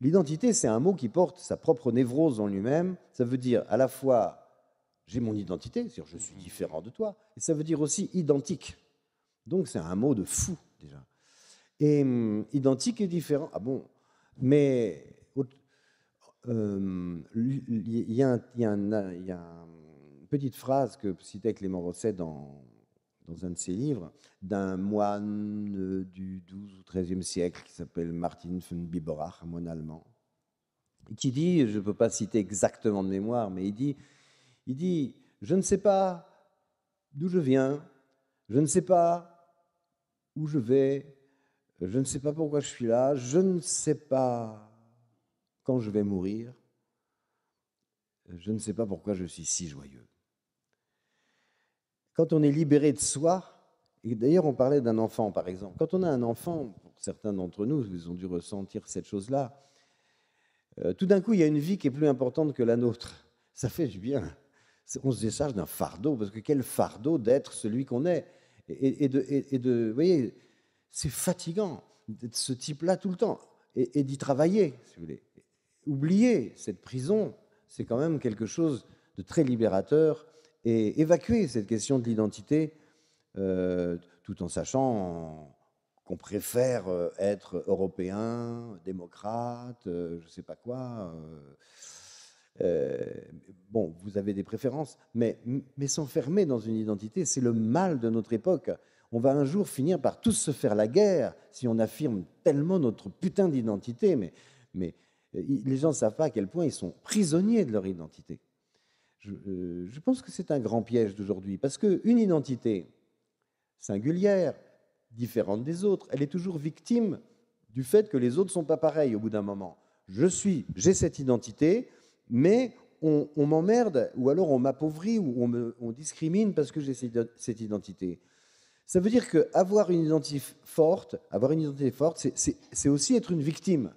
l'identité, c'est un mot qui porte sa propre névrose en lui-même. Ça veut dire à la fois j'ai mon identité, c'est-à-dire je suis différent de toi, et ça veut dire aussi identique. Donc c'est un mot de fou déjà. Et identique et différent. Ah bon, mais il y a une petite phrase que citait Clément Rosset dans un de ses livres, d'un moine du XIIe ou XIIIe siècle qui s'appelle Martin von Biberach, un moine allemand, qui dit, je ne peux pas citer exactement de mémoire, mais il dit, je ne sais pas d'où je viens, je ne sais pas où je vais, je ne sais pas pourquoi je suis là, je ne sais pas quand je vais mourir, je ne sais pas pourquoi je suis si joyeux. Quand on est libéré de soi, et d'ailleurs on parlait d'un enfant par exemple, quand on a un enfant, pour certains d'entre nous, ils ont dû ressentir cette chose-là, tout d'un coup il y a une vie qui est plus importante que la nôtre. Ça fait du bien. On se décharge d'un fardeau, parce que quel fardeau d'être celui qu'on est. Vous voyez, c'est fatigant d'être ce type-là tout le temps, et d'y travailler, si vous voulez. Oublier cette prison, c'est quand même quelque chose de très libérateur, et évacuer cette question de l'identité, tout en sachant qu'on préfère être européen, démocrate, je ne sais pas quoi. Bon, vous avez des préférences, mais s'enfermer dans une identité, c'est le mal de notre époque. On va un jour finir par tous se faire la guerre si on affirme tellement notre putain d'identité, mais les gens ne savent pas à quel point ils sont prisonniers de leur identité. Je pense que c'est un grand piège d'aujourd'hui, parce qu'une identité singulière, différente des autres, elle est toujours victime du fait que les autres ne sont pas pareils au bout d'un moment. J'ai cette identité, mais on m'emmerde, ou alors on m'appauvrit, ou on discrimine parce que j'ai cette identité. Ça veut dire qu'avoir une identité forte, c'est aussi être une victime.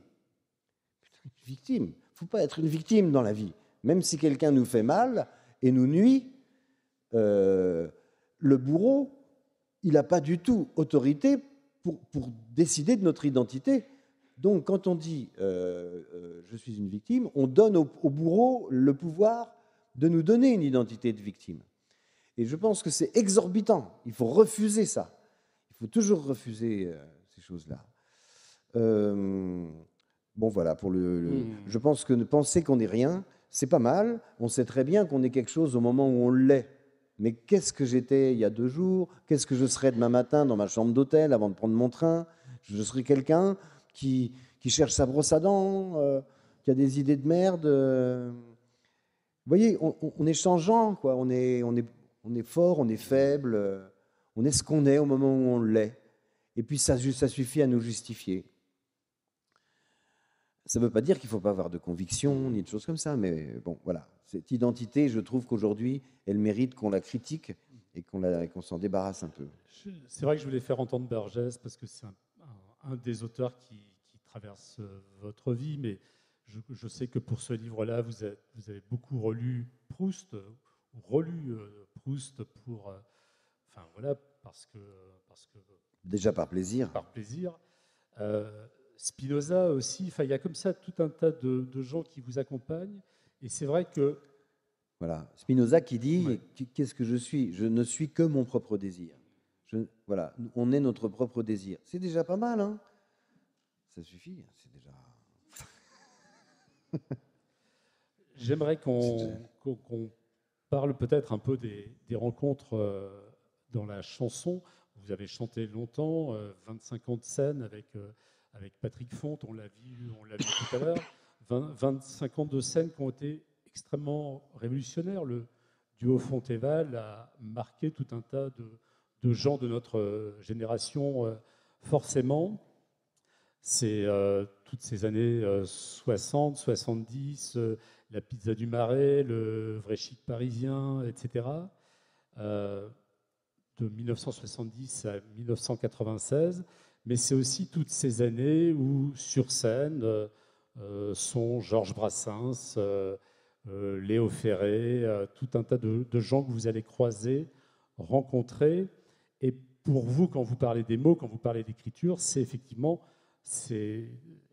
Une victime. Il ne faut pas être une victime dans la vie. Même si quelqu'un nous fait mal et nous nuit, le bourreau, il n'a pas du tout autorité pour décider de notre identité. Donc, quand on dit je suis une victime, on donne au bourreau le pouvoir de nous donner une identité de victime. Et je pense que c'est exorbitant. Il faut refuser ça. Il faut toujours refuser ces choses-là. Bon, voilà. Je pense que penser qu'on n'est rien, c'est pas mal. On sait très bien qu'on est quelque chose au moment où on l'est. Mais qu'est-ce que j'étais il y a 2 jours? Qu'est-ce que je serai demain matin dans ma chambre d'hôtel avant de prendre mon train? Je serai quelqu'un qui cherche sa brosse à dents, qui a des idées de merde. Vous voyez, on est changeant, quoi. On est fort, on est faible, on est ce qu'on est au moment où on l'est. Et puis ça suffit à nous justifier. Ça ne veut pas dire qu'il ne faut pas avoir de conviction, ni de choses comme ça, mais bon, voilà. Cette identité, je trouve qu'aujourd'hui, elle mérite qu'on la critique et qu'on s'en débarrasse un peu. C'est vrai que je voulais faire entendre Burgess, parce que c'est un des auteurs qui traverse votre vie, mais je sais que pour ce livre-là, vous avez beaucoup relu Proust, pour... enfin, voilà, parce que... Déjà par plaisir. Par plaisir. Spinoza aussi, il y a comme ça tout un tas de gens qui vous accompagnent, et c'est vrai que... Voilà, Spinoza qui dit, ouais. Qu'est-ce que je suis? Je ne suis que mon propre désir. Voilà, on est notre propre désir. C'est déjà pas mal, hein? Ça suffit, c'est déjà... J'aimerais qu'on parle peut-être un peu des rencontres dans la chanson. Vous avez chanté longtemps, 25 ans de scène avec Patrick Font, on l'a vu tout à l'heure. 25 ans de scène qui ont été extrêmement révolutionnaires. Le duo Font-Eval a marqué tout un tas de gens de notre génération, forcément. C'est toutes ces années 60, 70, la pizza du Marais, le vrai chic parisien, etc. De 1970 à 1996. Mais c'est aussi toutes ces années où, sur scène, sont Georges Brassens, Léo Ferré, tout un tas de gens que vous allez croiser, rencontrer. Et pour vous, quand vous parlez des mots, quand vous parlez d'écriture, c'est effectivement,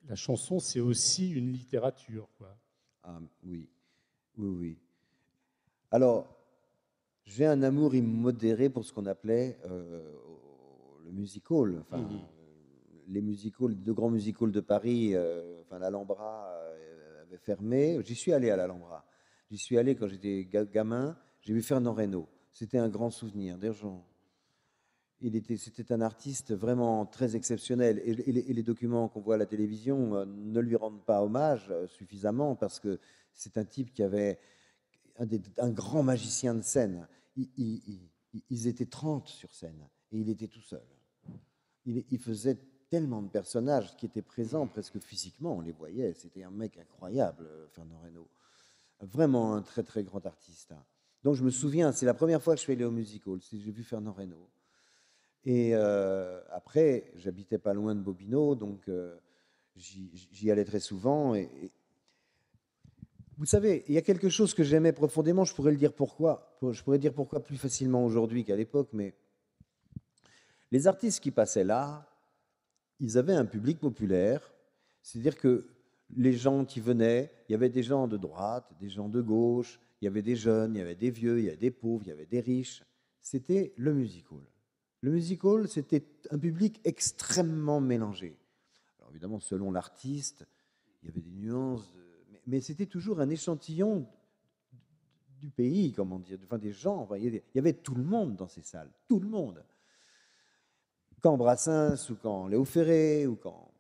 la chanson, c'est aussi une littérature, quoi. Ah, oui, oui, oui. Alors, j'ai un amour immodéré pour ce qu'on appelait le music hall. Enfin, les music halls, les 2 grands music halls de Paris, enfin l'Alhambra avait fermé. J'y suis allé à l'Alhambra. J'y suis allé quand j'étais gamin. J'ai vu Fernand Reynaud. C'était un grand souvenir. D'ailleurs, c'était un artiste vraiment très exceptionnel. Et les documents qu'on voit à la télévision ne lui rendent pas hommage suffisamment parce que c'est un type qui avait un grand magicien de scène. Ils étaient 30 sur scène et il était tout seul. Il faisait tellement de personnages qui étaient présents presque physiquement, on les voyait. C'était un mec incroyable, Fernand Reynaud. Vraiment un très très grand artiste. Donc je me souviens, c'est la première fois que je suis allé au music hall, j'ai vu Fernand Reynaud. Et après, j'habitais pas loin de Bobino, donc j'y allais très souvent. Et vous savez, il y a quelque chose que j'aimais profondément, je pourrais dire pourquoi plus facilement aujourd'hui qu'à l'époque, mais les artistes qui passaient là, ils avaient un public populaire, c'est-à-dire que les gens qui venaient, il y avait des gens de droite, des gens de gauche, il y avait des jeunes, il y avait des vieux, il y avait des pauvres, il y avait des riches. C'était le music hall. Le music hall, c'était un public extrêmement mélangé. Alors évidemment, selon l'artiste, il y avait des nuances, mais c'était toujours un échantillon du pays, comment dire, enfin des gens. Enfin, il y avait tout le monde dans ces salles, tout le monde. Quand Brassens, ou quand Léo Ferré, ou quand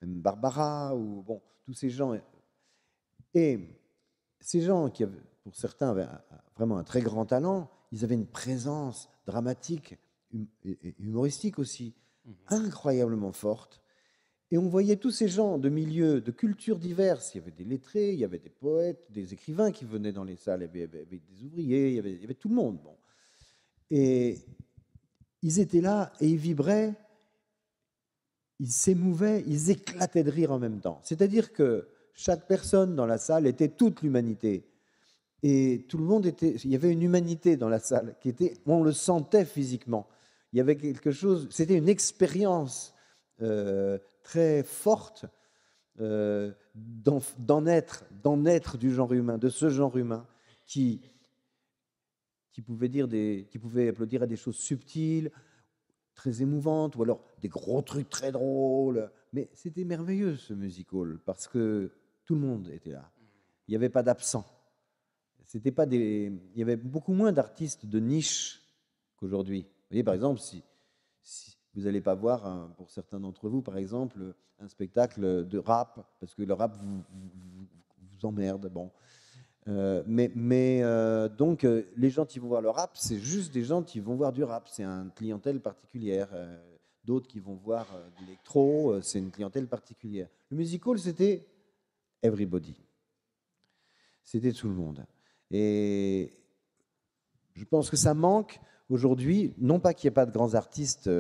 même Barbara, ou bon, tous ces gens. Et ces gens qui, pour certains, avaient vraiment un très grand talent, ils avaient une présence dramatique et humoristique aussi, incroyablement forte. Et on voyait tous ces gens de milieux, de cultures diverses. Il y avait des lettrés, il y avait des poètes, des écrivains qui venaient dans les salles, il y avait des ouvriers, il y avait tout le monde. Bon. Et ils étaient là et ils vibraient, ils s'émouvaient, ils éclataient de rire en même temps. C'est-à-dire que chaque personne dans la salle était toute l'humanité. Et tout le monde était... Il y avait une humanité dans la salle qui était... On le sentait physiquement. Il y avait quelque chose... C'était une expérience très forte d'en être du genre humain, de ce genre humain qui pouvait applaudir à des choses subtiles, très émouvantes, ou alors des gros trucs très drôles. Mais c'était merveilleux, ce music hall, parce que tout le monde était là. Il n'y avait pas d'absents. Il y avait beaucoup moins d'artistes de niche qu'aujourd'hui. Vous voyez, par exemple, si vous n'allez pas voir, pour certains d'entre vous, par exemple, un spectacle de rap, parce que le rap vous emmerde. Bon. Donc, les gens qui vont voir le rap, c'est juste des gens qui vont voir du rap. C'est une clientèle particulière. D'autres qui vont voir de l'électro, c'est une clientèle particulière. Le music hall, c'était everybody. C'était tout le monde. Et je pense que ça manque aujourd'hui, non pas qu'il n'y ait pas de grands artistes,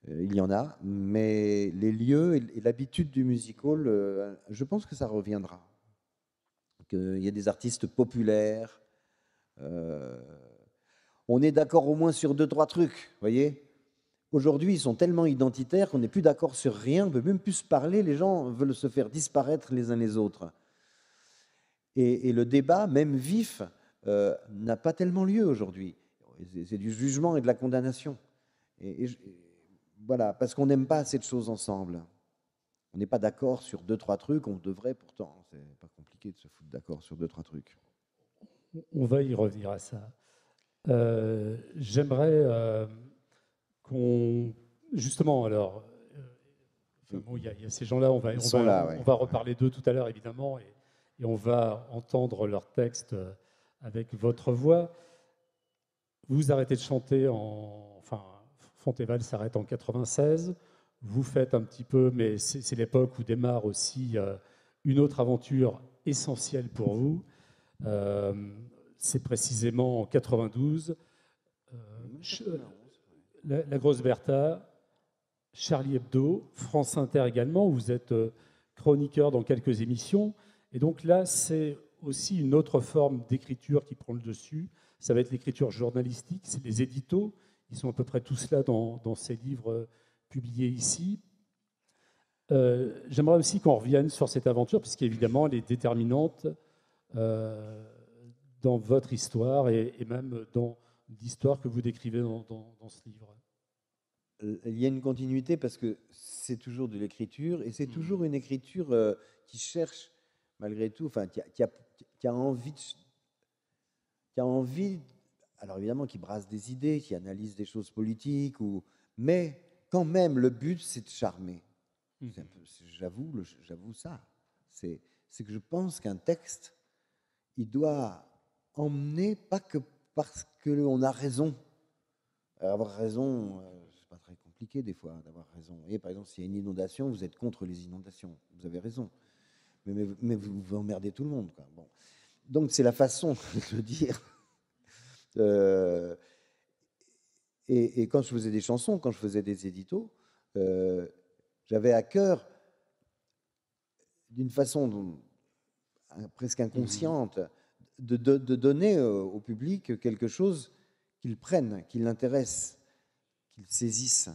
il y en a, mais les lieux et l'habitude du music hall, je pense que ça reviendra. Qu'il y a des artistes populaires. On est d'accord au moins sur 2-3 trucs, vous voyez. Aujourd'hui, ils sont tellement identitaires qu'on n'est plus d'accord sur rien, on ne peut même plus se parler, les gens veulent se faire disparaître les uns les autres. Et le débat, même vif, n'a pas tellement lieu aujourd'hui. C'est du jugement et de la condamnation. Voilà, parce qu'on n'aime pas cette chose ensemble. On n'est pas d'accord sur 2-3 trucs, on devrait pourtant. C'est pas compliqué de se foutre d'accord sur 2-3 trucs. On va y revenir à ça. J'aimerais qu'on... Justement, alors, bon, il y a ces gens-là, on va reparler d'eux tout à l'heure, évidemment, et on va entendre leurs textes avec votre voix. Vous arrêtez de chanter enfin, Fontayval s'arrête en 96. Vous faites un petit peu, mais c'est l'époque où démarre aussi une autre aventure essentielle pour vous. C'est précisément en 92. La Grosse Bertha, Charlie Hebdo, France Inter également. Vous êtes chroniqueur dans quelques émissions. Et donc là, c'est aussi une autre forme d'écriture qui prend le dessus. Ça va être l'écriture journalistique, c'est les éditos. Ils sont à peu près tous là dans ces livres publiés ici. J'aimerais aussi qu'on revienne sur cette aventure, puisqu'évidemment, elle est déterminante dans votre histoire et même dans l'histoire que vous décrivez dans ce livre. Il y a une continuité parce que c'est toujours de l'écriture et c'est toujours une écriture qui cherche, malgré tout, enfin, qui a envie, alors évidemment, qui brasse des idées, qui analyse des choses politiques, mais quand même, le but, c'est de charmer. J'avoue ça. C'est que je pense qu'un texte, il doit emmener, pas que parce qu'on a raison. Avoir raison, c'est pas très compliqué des fois d'avoir raison. Et par exemple, s'il y a une inondation, vous êtes contre les inondations. Vous avez raison. Mais vous emmerdez tout le monde, quoi. Bon. Donc c'est la façon de le dire. Et quand je faisais des chansons, quand je faisais des éditos, j'avais à cœur, d'une façon presque inconsciente, de donner au public quelque chose qu'ils prennent, qui l'intéresse, qu'ils saisissent.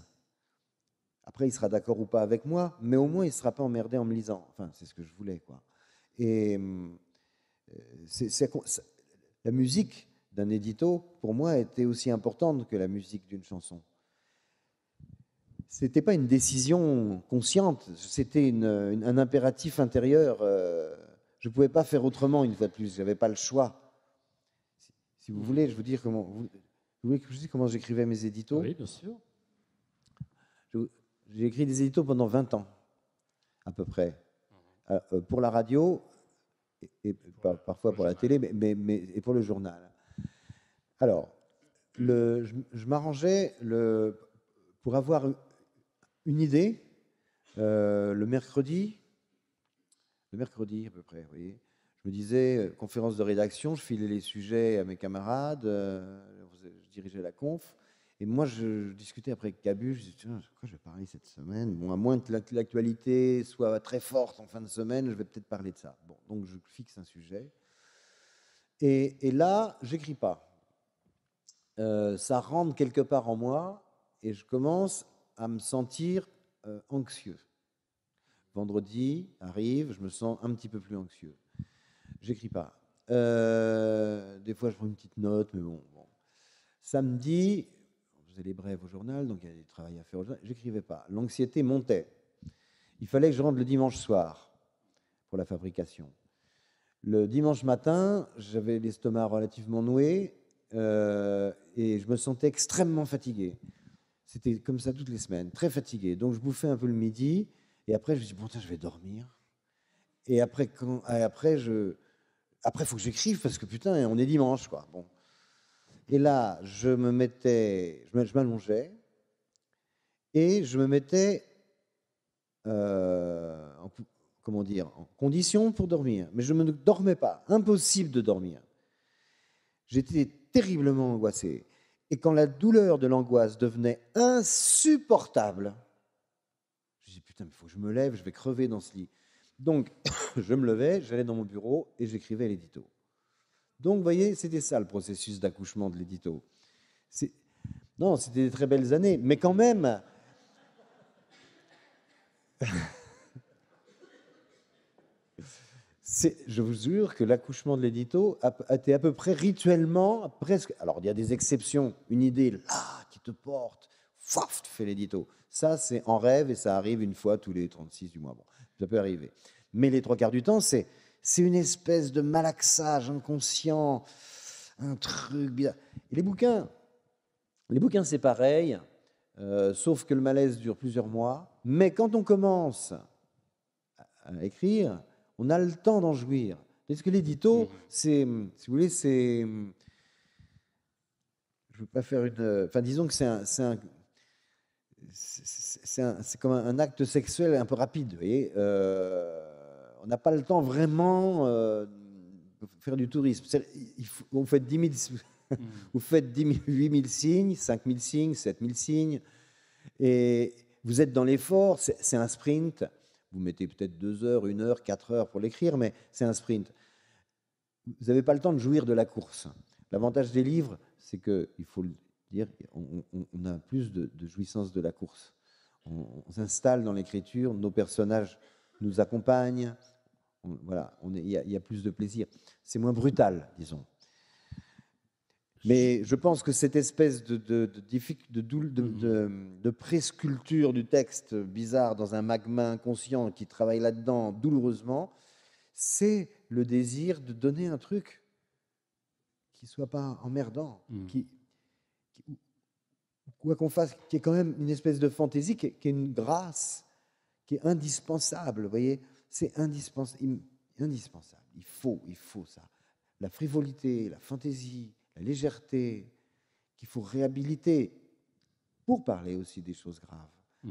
Après, il sera d'accord ou pas avec moi, mais au moins, il ne sera pas emmerdé en me lisant. Enfin, c'est ce que je voulais, quoi. Et la musique d'un édito, pour moi, était aussi importante que la musique d'une chanson. Ce n'était pas une décision consciente, c'était un impératif intérieur. Je ne pouvais pas faire autrement, une fois de plus, je n'avais pas le choix. Si vous voulez, je vous dire comment... Vous voulez que je vous dise comment j'écrivais mes éditos? Oui, bien sûr. J'ai écrit des éditos pendant 20 ans, à peu près. Pour la radio, et parfois pour la télé, et pour le journal. Alors, je m'arrangeais pour avoir une idée le mercredi à peu près, vous voyez. Je me disais, conférence de rédaction, je filais les sujets à mes camarades, je dirigeais la conf, et moi je discutais après avec Cabu, je disais, tiens, de quoi je vais parler cette semaine? Bon, à moins que l'actualité soit très forte en fin de semaine, je vais peut-être parler de ça. Bon, donc je fixe un sujet, et là, j'écris pas. Ça rentre quelque part en moi, et je commence à me sentir anxieux. Vendredi arrive, je me sens un petit peu plus anxieux. J'écris pas. Des fois, je prends une petite note, mais bon. Samedi, on faisait les brèves au journal, donc il y a des travaux à faire au journal. J'écrivais pas. L'anxiété montait. Il fallait que je rentre le dimanche soir pour la fabrication. Le dimanche matin, j'avais l'estomac relativement noué et je me sentais extrêmement fatigué. C'était comme ça toutes les semaines, très fatigué. Donc je bouffais un peu le midi et après je me dis bon, je vais dormir. Et après, il faut que j'écrive parce que putain, on est dimanche, quoi. Bon. Et là, je m'allongeais et je me mettais en condition pour dormir. Mais je ne dormais pas. Impossible de dormir. J'étais terriblement angoissé. Et quand la douleur de l'angoisse devenait insupportable, je me dis putain, il faut que je me lève, je vais crever dans ce lit. Donc, je me levais, j'allais dans mon bureau et j'écrivais l'édito. Donc, vous voyez, c'était ça le processus d'accouchement de l'édito. Non, c'était des très belles années, mais quand même... Je vous jure que l'accouchement de l'édito a été à peu près rituellement, presque... Alors, il y a des exceptions. Une idée, là, qui te porte, faf, tu fais l'édito. Ça, c'est en rêve et ça arrive une fois tous les 36 du mois. Bon, ça peut arriver. Mais les 3 quarts du temps, c'est une espèce de malaxage inconscient, un truc bizarre. Et les bouquins, c'est pareil, sauf que le malaise dure plusieurs mois. Mais quand on commence à écrire, on a le temps d'en jouir. Parce que l'édito, si vous voulez, je ne veux pas faire une... Enfin, disons que c'est comme un acte sexuel un peu rapide, vous voyez. On n'a pas le temps vraiment de faire du tourisme. Vous faites 10 000, vous faites 8 000 signes, 5 000 signes, 7 000 signes, et vous êtes dans l'effort, c'est un sprint. Vous mettez peut-être 2 heures, 1 heure, 4 heures pour l'écrire, mais c'est un sprint. vous n'avez pas le temps de jouir de la course. L'avantage des livres, c'est qu'il faut le dire, on a plus de jouissance de la course. On s'installe dans l'écriture, nos personnages nous accompagnent, voilà, il y a plus de plaisir. C'est moins brutal, disons. Mais je pense que cette espèce de pré-sculpture du texte bizarre dans un magma inconscient qui travaille là-dedans douloureusement, c'est le désir de donner un truc qui ne soit pas emmerdant, quoi qu'on fasse, qui est quand même une espèce de fantaisie, qui est une grâce, qui est indispensable. Vous voyez, c'est indispensable. Il faut ça. La frivolité, la fantaisie, la légèreté, qu'il faut réhabiliter pour parler aussi des choses graves.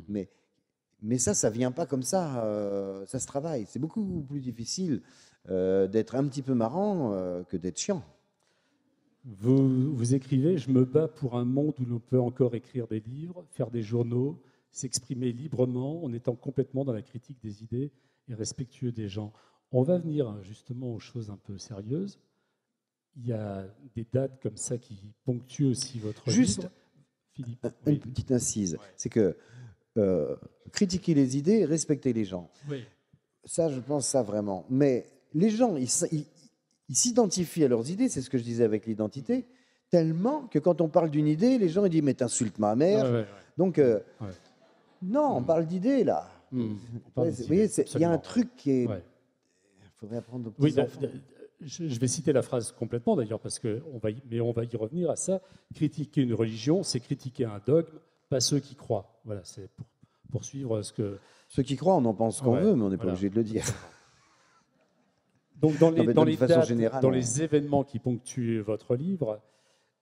Mais ça ne vient pas comme ça, ça se travaille. C'est beaucoup plus difficile d'être un petit peu marrant que d'être chiant. Vous écrivez « Je me bats pour un monde où l'on peut encore écrire des livres, faire des journaux, s'exprimer librement en étant complètement dans la critique des idées et respectueux des gens. » On va venir justement aux choses un peu sérieuses. Il y a des dates comme ça qui ponctuent aussi votre livre. Philippe. Une petite incise, c'est que critiquer les idées, respecter les gens. Oui. Ça, je pense ça vraiment. Mais les gens, ils s'identifient à leurs idées, c'est ce que je disais avec l'identité, tellement que quand on parle d'une idée, les gens ils disent « mais t'insultes ma mère ». Donc, non, on parle d'idées, là. Vous voyez, il y a un truc qui est... Il faudrait apprendre aux petits enfants. Je vais citer la phrase complètement d'ailleurs, mais on va y revenir à ça. Critiquer une religion, c'est critiquer un dogme, pas ceux qui croient. Voilà, c'est pour poursuivre ce que... Ceux qui croient, on en pense qu'on veut, mais on n'est pas obligé de le dire. Donc dans les dates, dans les événements qui ponctuent votre livre,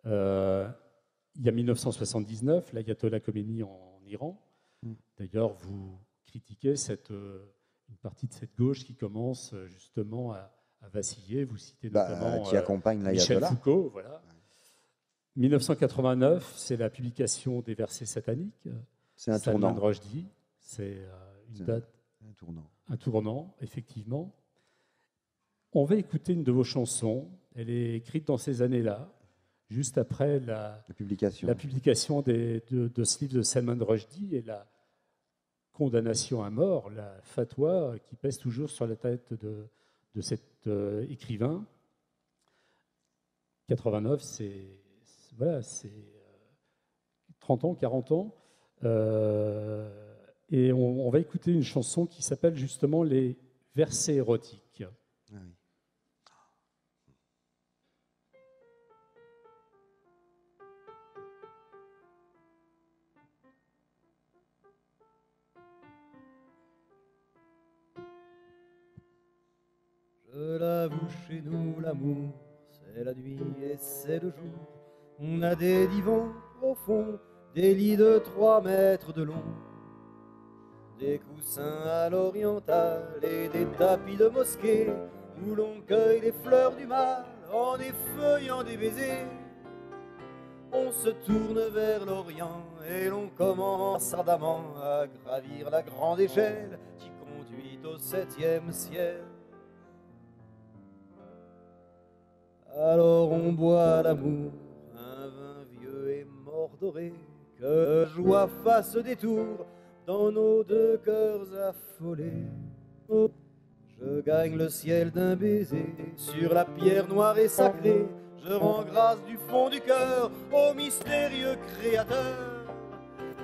il y a 1979, l'ayatollah Khomeini en Iran. D'ailleurs, vous critiquez une partie de cette gauche qui commence justement à vaciller. Vous citez notamment qui accompagne Michel l'ayatollah. Foucault. Voilà. 1989, c'est la publication des versets sataniques. C'est un tournant. Salman Rushdie, c'est une date, un tournant, effectivement. On va écouter une de vos chansons. Elle est écrite dans ces années-là, juste après la publication de ce livre de Salman Rushdie et la condamnation à mort, la fatwa qui pèse toujours sur la tête de cet écrivain. 89, c'est 30 ans, 40 ans. Et on va écouter une chanson qui s'appelle justement les versets érotiques. Ah oui. Je l'avoue, chez nous, l'amour, c'est la nuit et c'est le jour. On a des divans profonds, des lits de 3 mètres de long, des coussins à l'oriental et des tapis de mosquée où l'on cueille les fleurs du mal en effeuillant des baisers. On se tourne vers l'Orient et l'on commence ardemment à gravir la grande échelle qui conduit au 7e ciel. Alors on boit l'amour, un vin vieux et mordoré, que joie fasse détour dans nos 2 cœurs affolés. Oh, je gagne le ciel d'un baiser sur la pierre noire et sacrée. Je rends grâce du fond du cœur au mystérieux créateur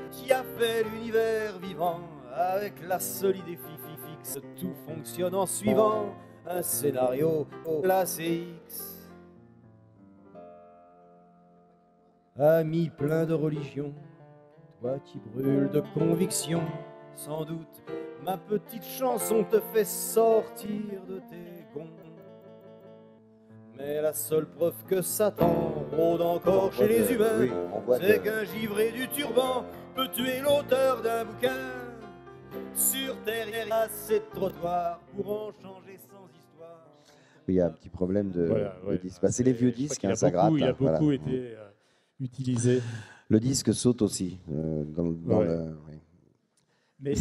qui a fait l'univers vivant avec la solide et fixe. Tout fonctionne en suivant un scénario au CX. Ami plein de religion, toi qui brûles de conviction, sans doute ma petite chanson te fait sortir de tes gonds. Mais la seule preuve que Satan rôde encore chez les humains, c'est qu'un givré du turban peut tuer l'auteur d'un bouquin. Sur terre, il y a assez de trottoirs pour en changer sans histoire. Il y a un petit problème de disque. C'est les vieux disques, ça gratte. Il a beaucoup été utilisé. Le disque saute aussi. Mais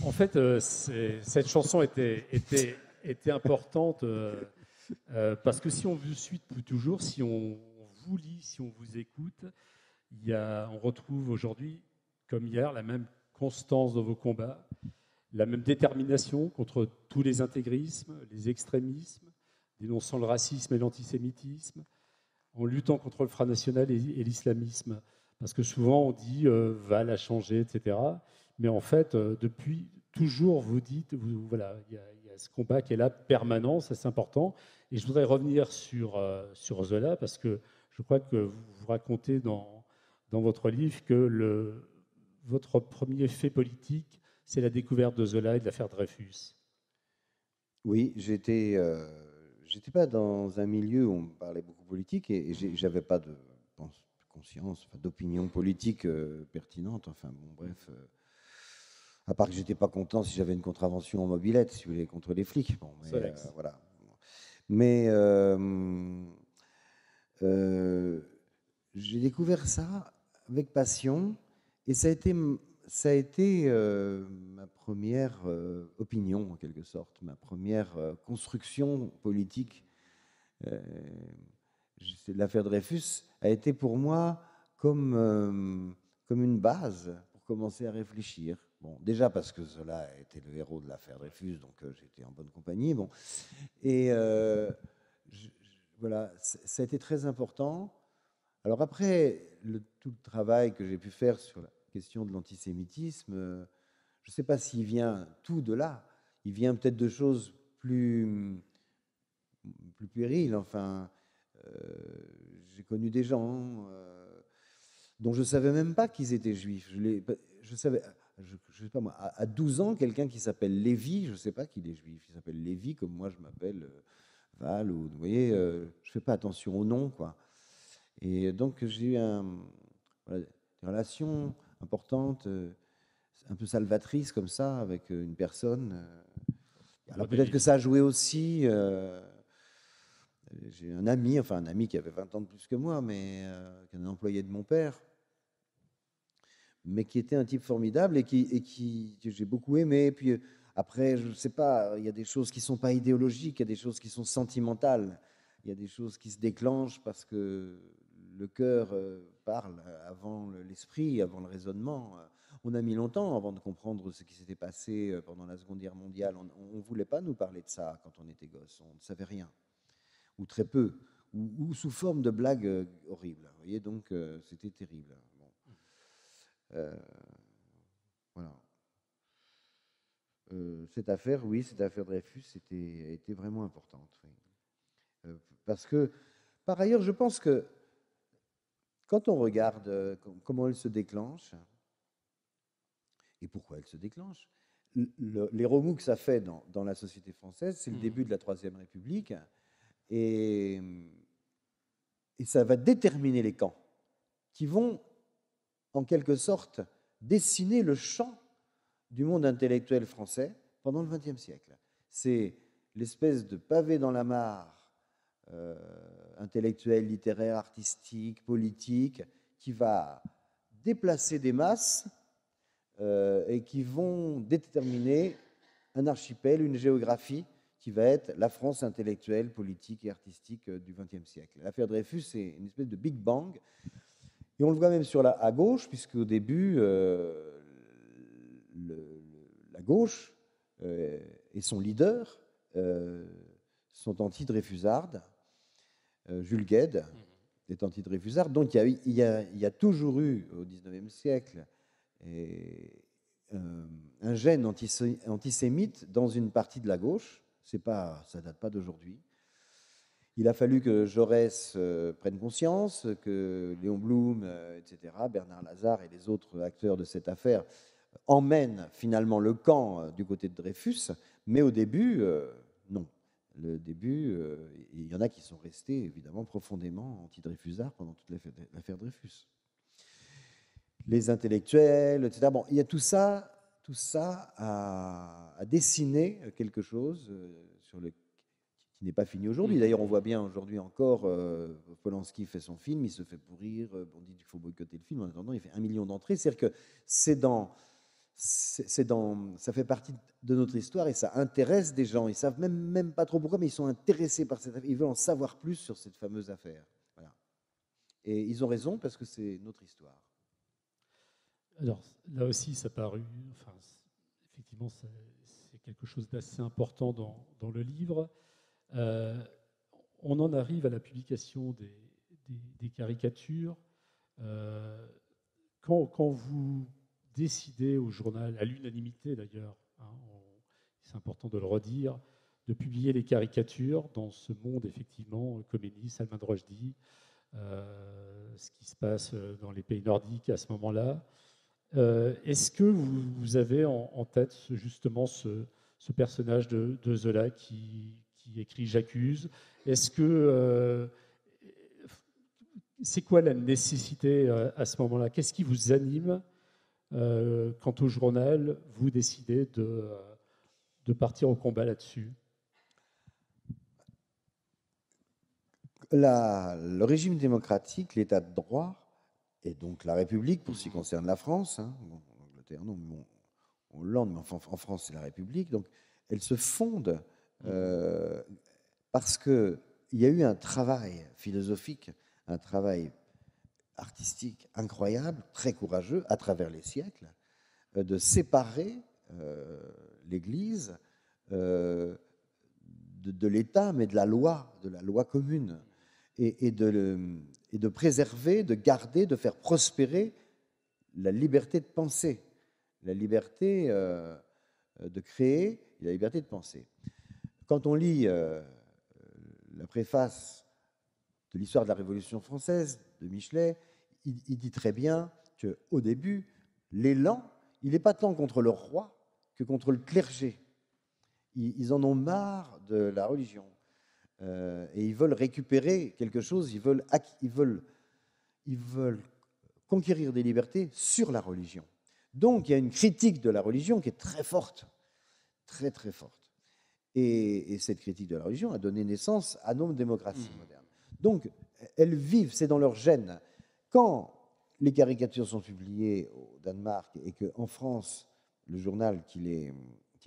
en fait, cette chanson était importante Parce que si on vous suit depuis toujours, si on vous lit, si on vous écoute, on retrouve aujourd'hui, comme hier, la même constance dans vos combats, la même détermination contre tous les intégrismes, les extrémismes, dénonçant le racisme et l'antisémitisme, en luttant contre le Front National et l'islamisme. Parce que souvent on dit Val a changé, etc. Mais en fait, depuis toujours, vous dites, voilà, il y a ce combat qui est là, permanent, ça c'est important. Et je voudrais revenir sur Zola, parce que je crois que vous racontez dans votre livre que votre premier fait politique, c'est la découverte de Zola et de l'affaire Dreyfus. Oui, j'étais pas dans un milieu où on parlait beaucoup politique et j'avais pas de conscience, d'opinion politique pertinente. Enfin, bon, bref. À part que j'étais pas content si j'avais une contravention en mobilette, si vous voulez, contre les flics. Bon, mais, voilà. Mais j'ai découvert ça avec passion et ça a été ma première opinion, en quelque sorte, ma première construction politique. L'affaire Dreyfus a été pour moi comme une base pour commencer à réfléchir. Bon, déjà parce que Zola était le héros de l'affaire Dreyfus, donc j'étais en bonne compagnie. Bon. Et voilà, ça a été très important. Alors après, tout le travail que j'ai pu faire sur la question de l'antisémitisme, je ne sais pas s'il vient tout de là. Il vient peut-être de choses plus puériles. Enfin, j'ai connu des gens dont je ne savais même pas qu'ils étaient juifs. Je savais, je sais pas moi, à 12 ans, quelqu'un qui s'appelle Lévy, je ne sais pas qu'il est juif. Il s'appelle Lévy, comme moi je m'appelle Val. Ou, vous voyez, je ne fais pas attention au nom, quoi. Et donc j'ai eu une relation importante, un peu salvatrice comme ça, avec une personne. Alors peut-être que ça a joué aussi. J'ai un ami qui avait 20 ans de plus que moi, mais qui est un employé de mon père, mais qui était un type formidable et que j'ai beaucoup aimé. Et puis après, je ne sais pas, il y a des choses qui ne sont pas idéologiques, il y a des choses qui sont sentimentales, il y a des choses qui se déclenchent parce que le cœur parle avant l'esprit, avant le raisonnement. On a mis longtemps avant de comprendre ce qui s'était passé pendant la Seconde Guerre mondiale. On ne voulait pas nous parler de ça quand on était gosse, on ne savait rien, ou très peu, ou sous forme de blagues horribles. Vous voyez, donc c'était terrible. Bon. Voilà. Cette affaire Dreyfus a été vraiment importante. Oui. Parce que, par ailleurs, je pense que quand on regarde comment elle se déclenche, et pourquoi elle se déclenche, les remous que ça fait dans la société française, c'est le début de la Troisième République, et ça va déterminer les camps qui vont, en quelque sorte, dessiner le champ du monde intellectuel français pendant le XXe siècle. C'est l'espèce de pavé dans la mare intellectuel, littéraire, artistique, politique, qui va déplacer des masses et qui vont déterminer un archipel, une géographie qui va être la France intellectuelle, politique et artistique du XXe siècle. L'affaire Dreyfus, c'est une espèce de Big Bang. Et on le voit même à gauche, puisque au début, la gauche et son leader sont anti-dreyfusardes. Jules Guesde est anti-dreyfusard. Donc il y a toujours eu, au XIXe siècle, un gène antisémite dans une partie de la gauche. Ça ne date pas d'aujourd'hui. Il a fallu que Jaurès prenne conscience, que Léon Blum, etc., Bernard Lazare et les autres acteurs de cette affaire emmènent finalement le camp du côté de Dreyfus, mais au début, non. Le début, il y en a qui sont restés évidemment profondément anti-dreyfusards pendant toute l'affaire Dreyfus. Les intellectuels, etc. Bon, il y a tout ça a dessiné quelque chose qui n'est pas fini aujourd'hui. D'ailleurs, on voit bien aujourd'hui encore, Polanski fait son film, il se fait pourrir, on dit qu'il faut boycotter le film, en attendant, il fait 1 million d'entrées. C'est-à-dire que c'est dans ça fait partie de notre histoire et ça intéresse des gens. Ils savent même pas trop pourquoi, mais ils sont intéressés par cette affaire. Ils veulent en savoir plus sur cette fameuse affaire. Voilà. Et ils ont raison parce que c'est notre histoire. Alors là aussi, ça paru, enfin, effectivement, c'est quelque chose d'assez important dans le livre. On en arrive à la publication des caricatures. Quand vous décidez au journal, à l'unanimité d'ailleurs, hein, c'est important de le redire, de publier les caricatures dans ce monde, effectivement, Khomeini, Salman Rushdie, ce qui se passe dans les pays nordiques à ce moment-là. Est-ce que vous avez en tête justement ce personnage de Zola qui écrit « J'accuse ». Est-ce que c'est quoi la nécessité à ce moment-là? Qu'est-ce qui vous anime quand au journal vous décidez de partir au combat là-dessus? Le régime démocratique, l'état de droit, et donc la République, pour ce qui concerne la France, hein, en Angleterre, non, mais en Hollande, mais enfin, en France, c'est la République, donc elle se fonde parce qu'il y a eu un travail philosophique, un travail artistique incroyable, très courageux, à travers les siècles, de séparer l'Église de l'État, mais de la loi commune, et de préserver, de garder, de faire prospérer la liberté de penser, la liberté de créer et la liberté de penser. Quand on lit la préface de l'histoire de la Révolution française de Michelet, il dit très bien qu'au début, l'élan, il n'est pas tant contre le roi que contre le clergé. Ils en ont marre de la religion. Et ils veulent récupérer quelque chose, ils veulent conquérir des libertés sur la religion. Donc il y a une critique de la religion qui est très forte, très très forte. Et cette critique de la religion a donné naissance à nos démocraties modernes. Donc elles vivent, c'est dans leur gène. Quand les caricatures sont publiées au Danemark et qu'en France, le journal qui les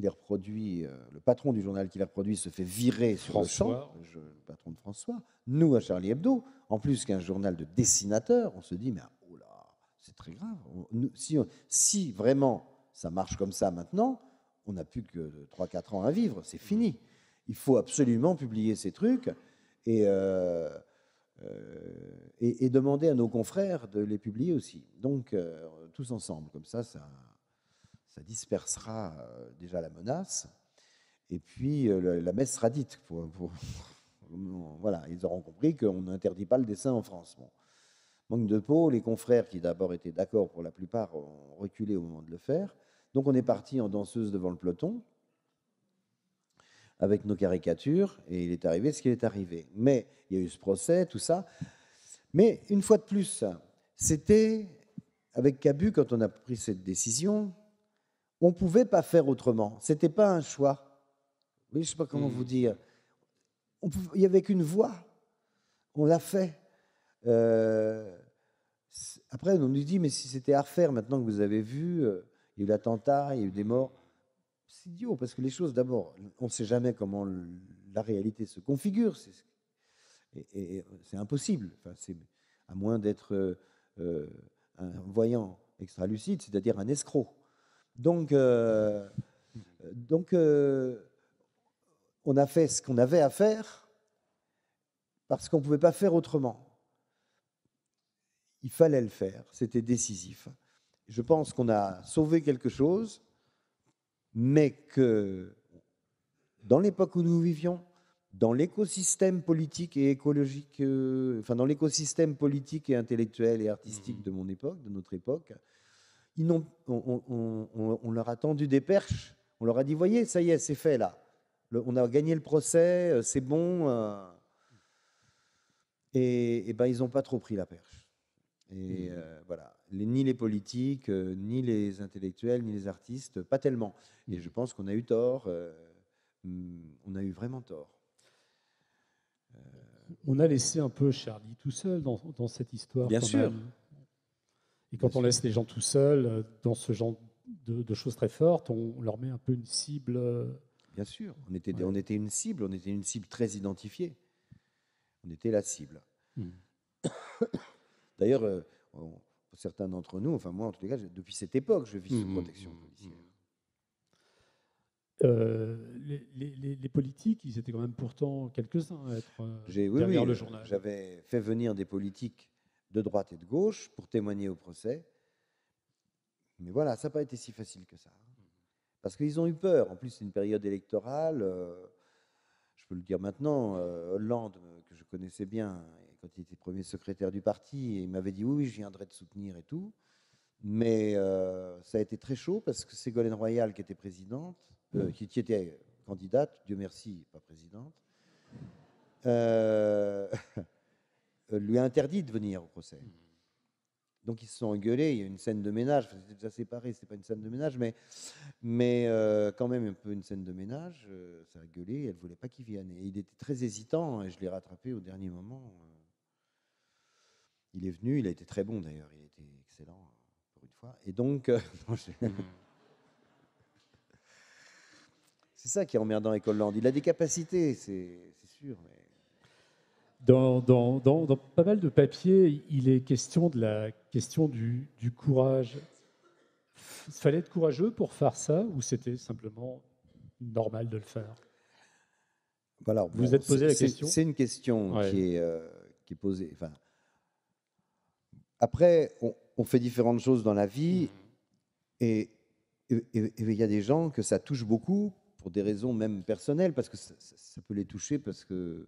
reproduit, le patron du journal qui les reproduit se fait virer sur le champ, le patron de François, nous à Charlie Hebdo, en plus qu'un journal de dessinateurs, on se dit, mais oh là, c'est très grave. Si vraiment ça marche comme ça maintenant, on n'a plus que 3-4 ans à vivre, c'est fini. Il faut absolument publier ces trucs et demander à nos confrères de les publier aussi. Donc, tous ensemble, comme ça dispersera déjà la menace, et puis la messe sera dite. Voilà, ils auront compris qu'on n'interdit pas le dessin en France. Bon. Manque de peau, les confrères qui d'abord étaient d'accord pour la plupart ont reculé au moment de le faire. Donc on est parti en danseuse devant le peloton, avec nos caricatures, et il est arrivé ce qui est arrivé. Mais il y a eu ce procès, tout ça. Mais une fois de plus, c'était, avec Cabu, quand on a pris cette décision, on ne pouvait pas faire autrement. Ce n'était pas un choix. Oui, je ne sais pas comment vous dire. Il n'y avait qu'une voie. On l'a fait. Après, on nous dit, mais si c'était à refaire, maintenant que vous avez vu, il y a eu l'attentat, il y a eu des morts. C'est idiot, parce que les choses, d'abord, on ne sait jamais comment la réalité se configure. Et c'est impossible. Enfin, à moins d'être un voyant extra-lucide, c'est-à-dire un escroc. Donc, on a fait ce qu'on avait à faire parce qu'on ne pouvait pas faire autrement. Il fallait le faire, c'était décisif. Je pense qu'on a sauvé quelque chose, mais que dans l'époque où nous vivions, dans l'écosystème politique et écologique, dans l'écosystème politique et intellectuel et artistique de mon époque, de notre époque, on leur a tendu des perches, on leur a dit, voyez, ça y est, c'est fait là. On a gagné le procès, c'est bon. Et ben, ils n'ont pas trop pris la perche. Et voilà, ni les politiques, ni les intellectuels, ni les artistes, pas tellement. Et je pense qu'on a eu tort, on a eu vraiment tort. On a laissé un peu Charlie tout seul dans cette histoire. Bien sûr. Même. Et quand on laisse les gens tout seuls dans ce genre de choses très fortes, on leur met un peu une cible. Bien sûr, on était une cible, on était une cible très identifiée. On était la cible. D'ailleurs, pour certains d'entre nous, enfin moi en tous les cas, depuis cette époque, je vis sous protection policière. Les politiques, ils étaient quand même pourtant quelques-uns à être derrière le journal. J'avais fait venir des politiques de droite et de gauche pour témoigner au procès. Mais voilà, ça n'a pas été si facile que ça. Parce qu'ils ont eu peur. En plus, c'est une période électorale. Je peux le dire maintenant, Hollande, que je connaissais bien, quand il était premier secrétaire du parti, il m'avait dit oui, je viendrai te soutenir et tout. Mais ça a été très chaud parce que Ségolène Royal, qui était présidente, qui était candidate, Dieu merci, pas présidente, lui a interdit de venir au procès. Donc ils se sont engueulés, il y a une scène de ménage, enfin, c'était déjà séparé, c'était pas une scène de ménage, mais quand même un peu une scène de ménage, ça a gueulé, elle voulait pas qu'il vienne. Et il était très hésitant, et je l'ai rattrapé au dernier moment. Il est venu, il a été très bon d'ailleurs, il a été excellent, pour une fois. Et donc, c'est ça qui est emmerdant avec Hollande. Il a des capacités, c'est sûr, mais... Dans pas mal de papiers, il est question de la question du courage. Il fallait être courageux pour faire ça ou c'était simplement normal de le faire? Voilà, vous vous êtes posé la question? C'est une question qui est posée. Enfin, après, on fait différentes choses dans la vie et il y a des gens que ça touche beaucoup pour des raisons même personnelles, parce que ça peut les toucher parce que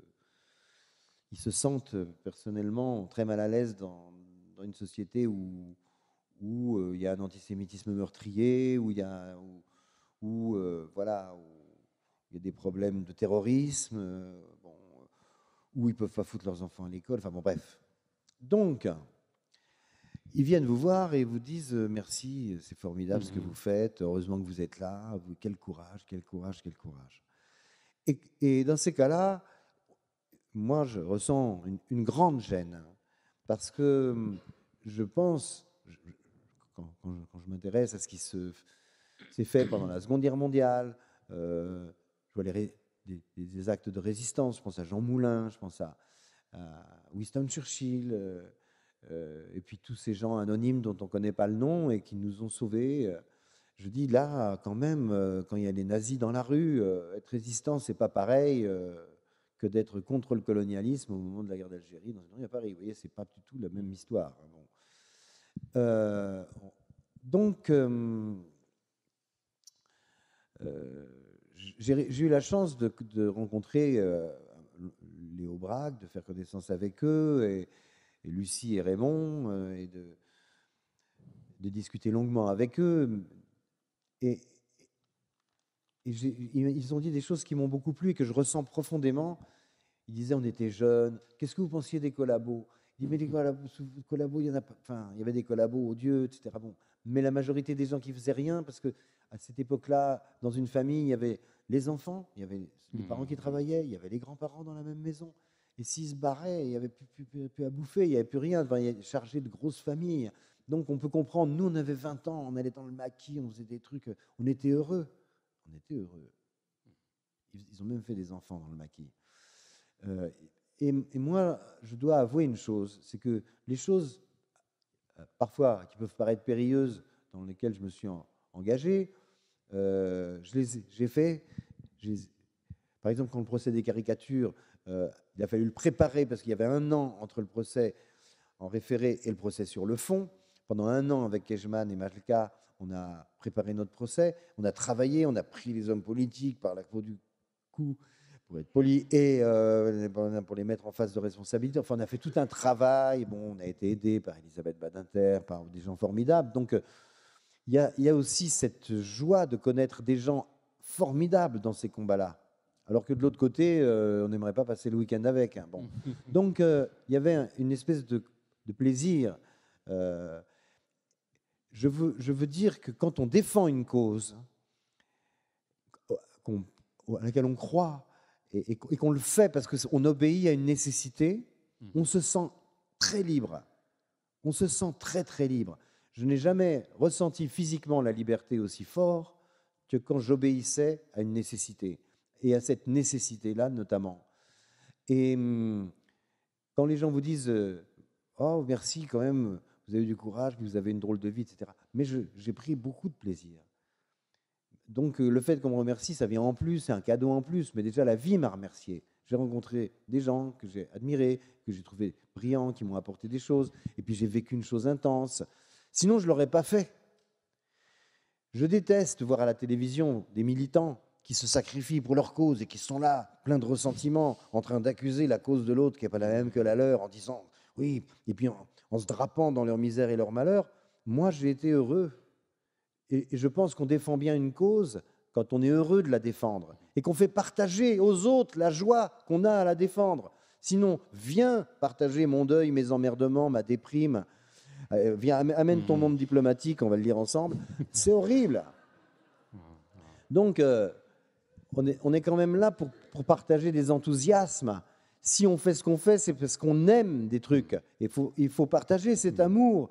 ils se sentent personnellement très mal à l'aise dans une société où il y a un antisémitisme meurtrier, où il y a des problèmes de terrorisme, où ils ne peuvent pas foutre leurs enfants à l'école, enfin bon, bref. Donc, ils viennent vous voir et vous disent merci, c'est formidable ce que vous faites, heureusement que vous êtes là, quel courage, quel courage, quel courage. Et dans ces cas-là, moi, je ressens une grande gêne, parce que je pense, quand je m'intéresse à ce qui s'est fait pendant la Seconde Guerre mondiale, je vois des actes de résistance, je pense à Jean Moulin, je pense à Winston Churchill, et puis tous ces gens anonymes dont on ne connaît pas le nom et qui nous ont sauvés. Je dis là, quand même, quand il y a les nazis dans la rue, être résistant, c'est pas pareil que d'être contre le colonialisme au moment de la guerre d'Algérie. Il y a Paris, vous voyez, c'est pas du tout la même histoire. Bon. Donc, j'ai eu la chance de rencontrer Léo Braque, de faire connaissance avec eux, et Lucie et Raymond, et de discuter longuement avec eux. Et ils ont dit des choses qui m'ont beaucoup plu et que je ressens profondément. Ils disaient, on était jeunes, qu'est-ce que vous pensiez des collabos? Ils disaient, mais les collabos, il y en a pas, enfin, il y avait des collabos odieux, etc. Bon, mais la majorité des gens qui faisaient rien, parce que à cette époque-là, dans une famille, il y avait les enfants, il y avait les parents qui travaillaient, il y avait les grands-parents dans la même maison. Et s'ils se barraient, il n'y avait plus à bouffer, il n'y avait plus rien, enfin, il y avait chargé de grosses familles. Donc on peut comprendre, nous on avait 20 ans, on allait dans le maquis, on faisait des trucs, on était heureux. On était heureux. Ils ont même fait des enfants dans le maquis. Et moi, je dois avouer une chose, c'est que les choses, parfois, qui peuvent paraître périlleuses, dans lesquelles je me suis engagé, j'ai fait. Par exemple, quand le procès des caricatures, il a fallu le préparer parce qu'il y avait 1 an entre le procès en référé et le procès sur le fond. Pendant 1 an, avec Kejman et Majlka, on a préparé notre procès, on a travaillé, on a pris les hommes politiques par la peau du cou, pour être poli, et pour les mettre en face de responsabilité. Enfin, on a fait tout un travail. Bon, on a été aidé par Elisabeth Badinter, par des gens formidables. Donc, il y a aussi cette joie de connaître des gens formidables dans ces combats-là. Alors que de l'autre côté, on n'aimerait pas passer le week-end avec. Hein. Bon. Donc, il y avait une espèce de plaisir. Je veux dire que quand on défend une cause à laquelle on croit et qu'on le fait parce qu'on obéit à une nécessité, on se sent très libre. On se sent très, très libre. Je n'ai jamais ressenti physiquement la liberté aussi fort que quand j'obéissais à une nécessité, et à cette nécessité-là notamment. Et quand les gens vous disent « Oh, merci quand même, vous avez eu du courage, vous avez une drôle de vie, etc. » Mais j'ai pris beaucoup de plaisir. Donc le fait qu'on me remercie, ça vient en plus, c'est un cadeau en plus, mais déjà la vie m'a remercié. J'ai rencontré des gens que j'ai admirés, que j'ai trouvés brillants, qui m'ont apporté des choses, et puis j'ai vécu une chose intense. Sinon, je ne l'aurais pas fait. Je déteste voir à la télévision des militants qui se sacrifient pour leur cause et qui sont là, pleins de ressentiment, en train d'accuser la cause de l'autre qui n'est pas la même que la leur, en disant « oui », et puis en se drapant dans leur misère et leur malheur. Moi, j'ai été heureux. Et je pense qu'on défend bien une cause quand on est heureux de la défendre et qu'on fait partager aux autres la joie qu'on a à la défendre. Sinon, viens partager mon deuil, mes emmerdements, ma déprime. Viens, amène ton monde diplomatique, on va le lire ensemble. C'est horrible. Donc, on est quand même là pour partager des enthousiasmes. Si on fait ce qu'on fait, c'est parce qu'on aime des trucs. Il faut partager cet amour,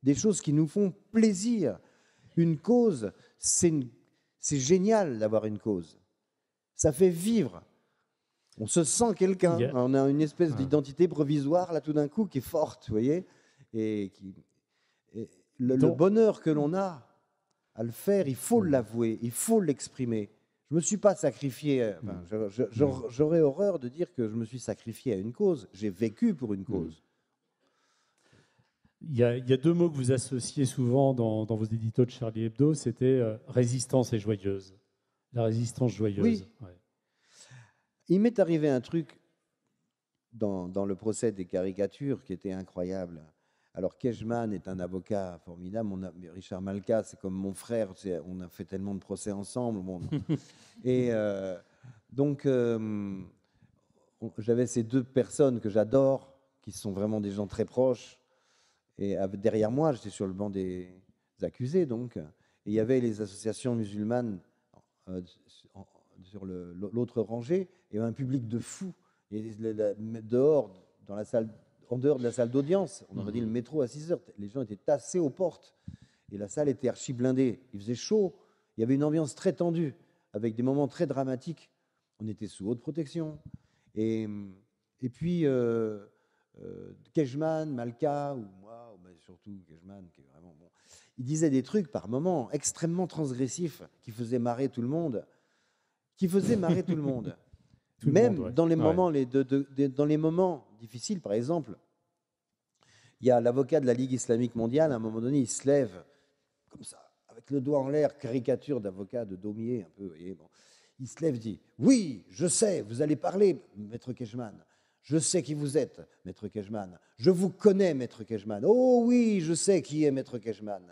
des choses qui nous font plaisir. Une cause, c'est génial d'avoir une cause. Ça fait vivre. On se sent quelqu'un. On a une espèce d'identité provisoire, là, tout d'un coup, qui est forte, vous voyez. Et le bonheur que l'on a à le faire, il faut l'avouer, il faut l'exprimer. Je ne me suis pas sacrifié. J'aurais horreur de dire que je me suis sacrifié à une cause. J'ai vécu pour une cause. Il y a deux mots que vous associez souvent dans vos éditos de Charlie Hebdo, c'était résistance et joyeuse. La résistance joyeuse. Oui. Ouais. Il m'est arrivé un truc dans le procès des caricatures qui était incroyable. Alors, Kejman est un avocat formidable. Richard Malka, c'est comme mon frère. On a fait tellement de procès ensemble. Bon. Et donc, j'avais ces deux personnes que j'adore, qui sont vraiment des gens très proches. Et derrière moi, j'étais sur le banc des accusés, donc. Et il y avait les associations musulmanes sur l'autre rangée, et un public de fous. Et dehors, dans la salle, en dehors de la salle d'audience, on aurait dit le métro à 6 heures, les gens étaient tassés aux portes. Et la salle était archi blindée. Il faisait chaud. Il y avait une ambiance très tendue, avec des moments très dramatiques. On était sous haute protection. Et puis, Kejman, Malka, ou moi, surtout Kejman, qui est vraiment bon, il disait des trucs par moments extrêmement transgressifs qui faisaient marrer tout le monde. Même dans les moments, dans les moments difficiles, par exemple, il y a l'avocat de la Ligue islamique mondiale, à un moment donné, il se lève comme ça, avec le doigt en l'air, caricature d'avocat de Daumier, un peu. Et bon, il se lève et dit « Oui, je sais, vous allez parler, maître Kejman. Je sais qui vous êtes, maître Kejman. Je vous connais, maître Kejman. Oh oui, je sais qui est maître Kejman. »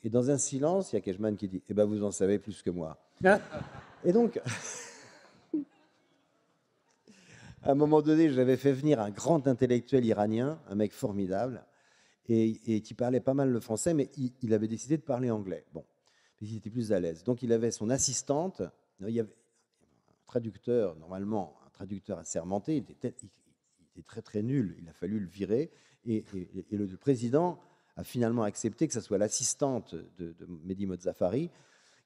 Et dans un silence, il y a Kejman qui dit « Eh bien, vous en savez plus que moi. » Et donc, à un moment donné, j'avais fait venir un grand intellectuel iranien, un mec formidable, et qui parlait pas mal le français, mais il avait décidé de parler anglais. Bon, il était plus à l'aise. Donc, il avait son assistante. Il y avait un traducteur, normalement, un traducteur assermenté. Il était très, très nul. Il a fallu le virer. Et le président a finalement accepté que ce soit l'assistante de Mehdi Mozzafari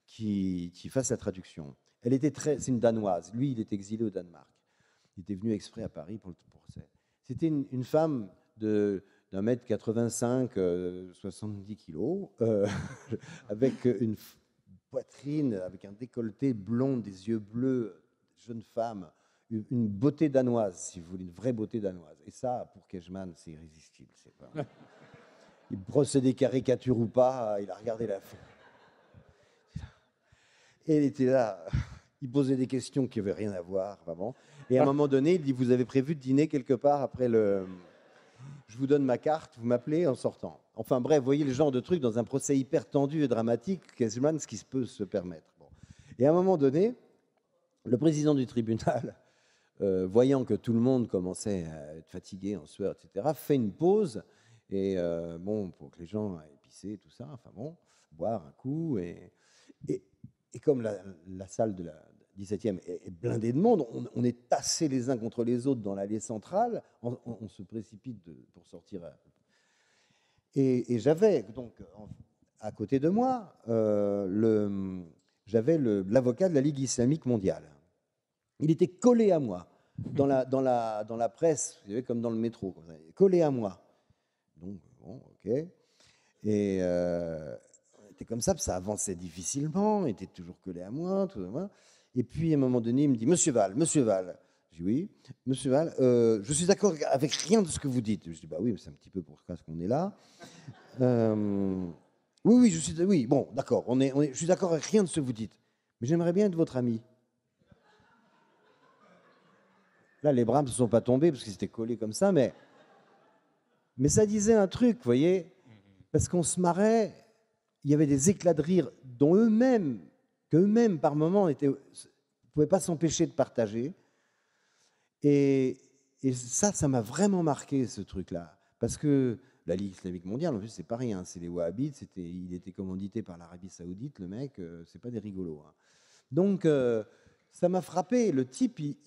qui fasse la traduction. C'est une Danoise. Lui, il est exilé au Danemark. Il était venu exprès à Paris pour le procès. C'était une femme d'un mètre 85, 70 kilos, avec une poitrine, avec un décolleté blond, des yeux bleus, jeune femme, une beauté danoise, si vous voulez, une vraie beauté danoise. Et ça, pour Kejman, c'est irrésistible. Il brossait des caricatures ou pas, il a regardé la fin. Et il était là, il posait des questions qui n'avaient rien à voir, vraiment. Et à un moment donné, il dit, vous avez prévu de dîner quelque part après le... Je vous donne ma carte, vous m'appelez en sortant. Enfin bref, vous voyez le genre de truc dans un procès hyper tendu et dramatique, Kejman, ce qui peut se permettre. Bon. Et à un moment donné, le président du tribunal, voyant que tout le monde commençait à être fatigué, en sueur, etc., fait une pause, et pour que les gens aillent pisser, tout ça, enfin bon, boire un coup, et comme la salle de la 17e est blindée de monde, on est tassés les uns contre les autres dans l'allée centrale, on se précipite pour sortir. Et j'avais donc à côté de moi j'avais l'avocat de la Ligue islamique mondiale. Il était collé à moi dans la presse, vous savez, comme dans le métro, comme ça, collé à moi. Donc bon, ok. Et on était comme ça, ça avançait difficilement, il était toujours collé à moi, tout à moi. Et puis à un moment donné, il me dit, Monsieur Val. Je dis oui, Monsieur Val, je suis d'accord avec rien de ce que vous dites. Je dis bah oui, c'est un petit peu pour ça qu'on est là. Oui, oui, bon, d'accord, je suis d'accord avec rien de ce que vous dites, mais j'aimerais bien être votre ami. Là, les bras ne se sont pas tombés parce qu'ils étaient collés comme ça, mais ça disait un truc, vous voyez, parce qu'on se marrait, il y avait des éclats de rire dont qu'eux-mêmes, par moments, ne pouvaient pas s'empêcher de partager. Et ça m'a vraiment marqué, ce truc-là. Parce que la Ligue islamique mondiale, en plus, c'est pas rien. C'est les Wahhabites, il était commandité par l'Arabie saoudite, le mec, c'est pas des rigolos. Hein. Donc, ça m'a frappé. Le type, il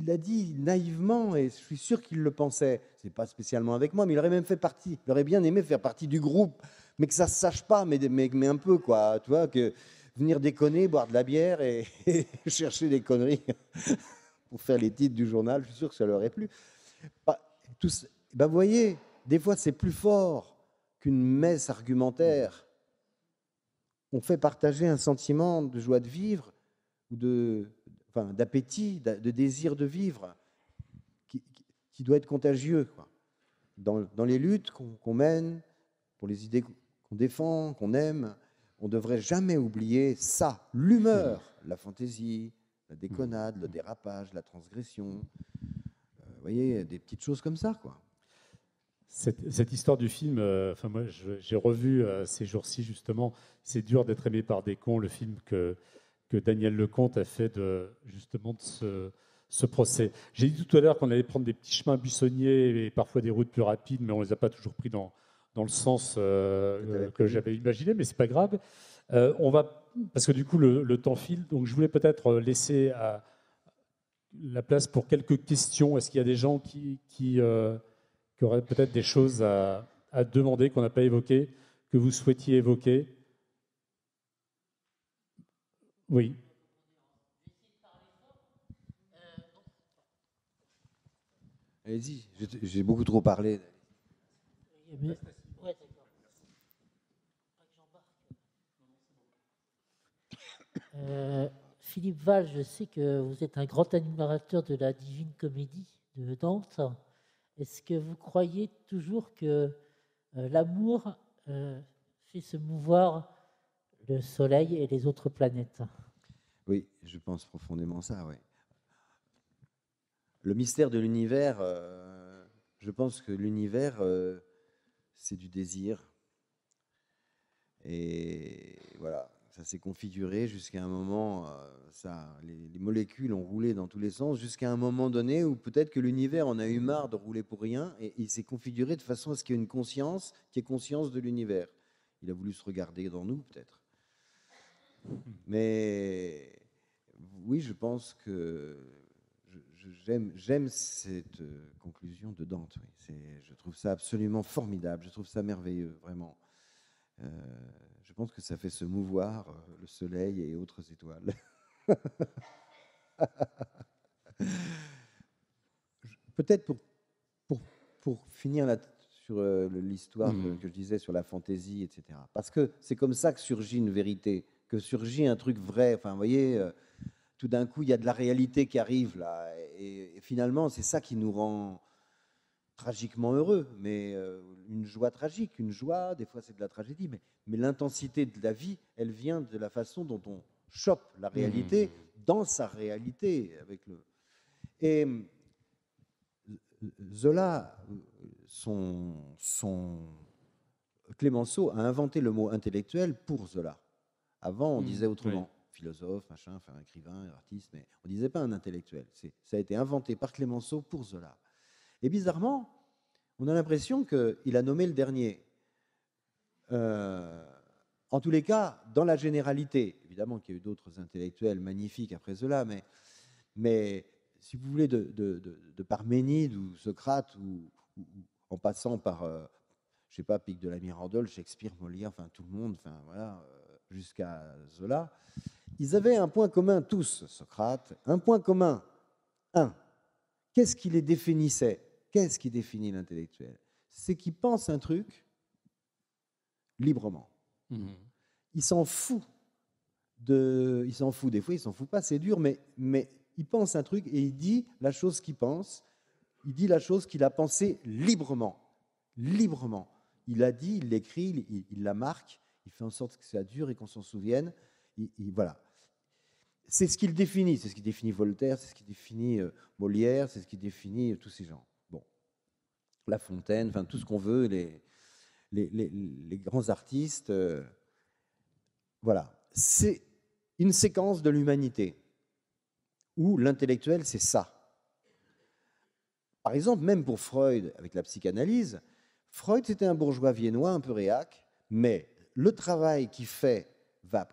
l'a dit naïvement, et je suis sûr qu'il le pensait. C'est pas spécialement avec moi, mais il aurait même fait partie. Il aurait bien aimé faire partie du groupe, mais que ça se sache pas, mais un peu, quoi. Tu vois, que venir déconner, boire de la bière et chercher des conneries pour faire les titres du journal, je suis sûr que ça leur aurait plu. Vous voyez, des fois, c'est plus fort qu'une messe argumentaire. On fait partager un sentiment de joie de vivre, ou d'appétit, de désir de vivre, qui doit être contagieux, quoi. Dans les luttes qu'on mène, pour les idées qu'on défend, qu'on aime, on ne devrait jamais oublier ça, l'humeur, la fantaisie, la déconnade, le dérapage, la transgression. Vous voyez, des petites choses comme ça, quoi. Cette histoire du film, moi, j'ai revu ces jours-ci, justement, C'est dur d'être aimé par des cons, le film que Daniel Lecomte a fait justement de ce procès. J'ai dit tout à l'heure qu'on allait prendre des petits chemins buissonniers et parfois des routes plus rapides, mais on ne les a pas toujours pris dans le sens que j'avais imaginé, mais ce n'est pas grave. Parce que du coup, le temps file, donc je voulais peut-être laisser la place pour quelques questions. Est-ce qu'il y a des gens qui auraient peut-être des choses à demander qu'on n'a pas évoquées, que vous souhaitiez évoquer? Oui. Allez-y, j'ai beaucoup trop parlé. Philippe Val, je sais que vous êtes un grand admirateur de la Divine Comédie de Dante. Est-ce que vous croyez toujours que l'amour fait se mouvoir le Soleil et les autres planètes? Oui, je pense profondément ça, oui. Le mystère de l'univers, je pense que l'univers, c'est du désir. Et voilà, ça s'est configuré jusqu'à un moment, les molécules ont roulé dans tous les sens, jusqu'à un moment donné où peut-être que l'univers en a eu marre de rouler pour rien, et il s'est configuré de façon à ce qu'il y ait une conscience qui ait conscience de l'univers. Il a voulu se regarder dans nous, peut-être. Mais oui, je pense que j'aime cette conclusion de Dante. Oui. Je trouve ça absolument formidable, je trouve ça merveilleux, vraiment. Je pense que ça fait se mouvoir le soleil et autres étoiles. Peut-être pour finir sur l'histoire que je disais sur la fantaisie, etc. Parce que c'est comme ça que surgit une vérité, que surgit un truc vrai. Enfin, vous voyez, tout d'un coup, il y a de la réalité qui arrive là. Et finalement, c'est ça qui nous rend tragiquement heureux, mais une joie tragique, une joie, des fois c'est de la tragédie, mais l'intensité de la vie, elle vient de la façon dont on chope la réalité dans sa réalité. Et Zola, Clémenceau a inventé le mot intellectuel pour Zola. Avant, on disait autrement. Oui. Philosophe, machin, enfin écrivain, artiste, mais on ne disait pas un intellectuel. Ça a été inventé par Clémenceau pour Zola. Et bizarrement, on a l'impression qu'il a nommé le dernier. En tous les cas, dans la généralité, évidemment qu'il y a eu d'autres intellectuels magnifiques après Zola, mais si vous voulez, de Parménide ou Socrate, ou en passant par je sais pas, Pic de la Mirandole, Shakespeare, Molière, enfin tout le monde, enfin voilà, jusqu'à Zola. Ils avaient un point commun tous, Socrate, un point commun. Un, qu'est-ce qui les définissait? Qu'est-ce qui définit l'intellectuel? C'est qu'il pense un truc librement. Il s'en fout. Il s'en fout, des fois il s'en fout pas, c'est dur, mais il pense un truc et il dit la chose qu'il pense, il dit la chose qu'il a pensée librement. Librement. Il l'a dit, il l'écrit, il la marque, il fait en sorte que ça dure et qu'on s'en souvienne. Voilà. C'est ce qu'il définit, c'est ce qui définit Voltaire, c'est ce qui définit Molière, c'est ce qui définit tous ces gens. Bon. La Fontaine, enfin tout ce qu'on veut, les grands artistes. Voilà. C'est une séquence de l'humanité où l'intellectuel, c'est ça. Par exemple, même pour Freud, avec la psychanalyse, Freud, c'était un bourgeois viennois un peu réac, mais le travail qu'il fait va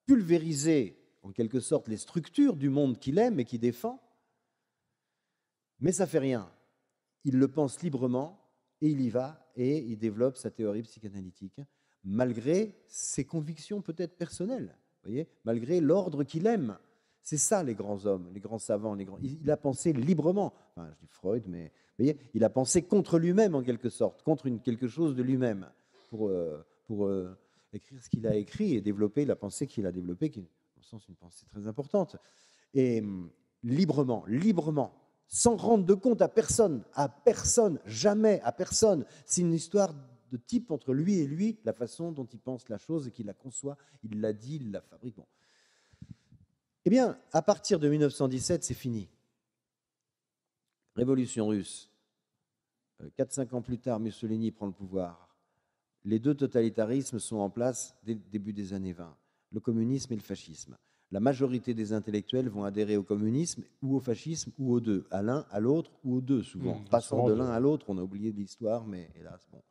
pulvériser, en quelque sorte, les structures du monde qu'il aime et qu'il défend, mais ça ne fait rien. Il le pense librement et il y va et il développe sa théorie psychanalytique, malgré ses convictions peut-être personnelles, voyez, malgré l'ordre qu'il aime. C'est ça les grands hommes, les grands savants. Il a pensé librement. Enfin, je dis Freud, mais vous voyez, il a pensé contre lui-même en quelque sorte, contre quelque chose de lui-même, pour écrire ce qu'il a écrit et développer la pensée qu'il a développée, qui est, dans le sens, une pensée très importante. Et librement, sans rendre de compte à personne, jamais à personne. C'est une histoire de type entre lui et lui, la façon dont il pense la chose et qu'il la conçoit, il l'a dit, il la fabrique. Bon. Eh bien, à partir de 1917, c'est fini. Révolution russe. 4-5 ans plus tard, Mussolini prend le pouvoir. Les deux totalitarismes sont en place dès le début des années 20, le communisme et le fascisme. La majorité des intellectuels vont adhérer au communisme ou au fascisme ou aux deux, à l'un, à l'autre ou aux deux, souvent. Passant de l'un à l'autre, on a oublié l'histoire, mais hélas, bon.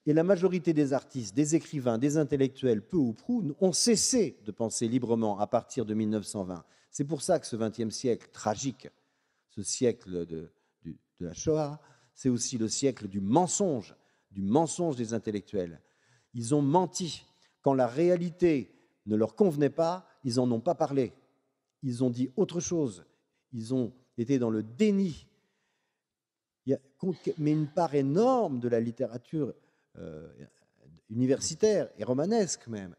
Et la majorité des artistes, des écrivains, des intellectuels, peu ou prou, ont cessé de penser librement à partir de 1920. C'est pour ça que ce XXe siècle tragique, ce siècle de la Shoah, c'est aussi le siècle du mensonge des intellectuels. Ils ont menti. Quand la réalité ne leur convenait pas, ils n'en ont pas parlé. Ils ont dit autre chose. Ils ont été dans le déni. Mais une part énorme de la littérature universitaire et romanesque même,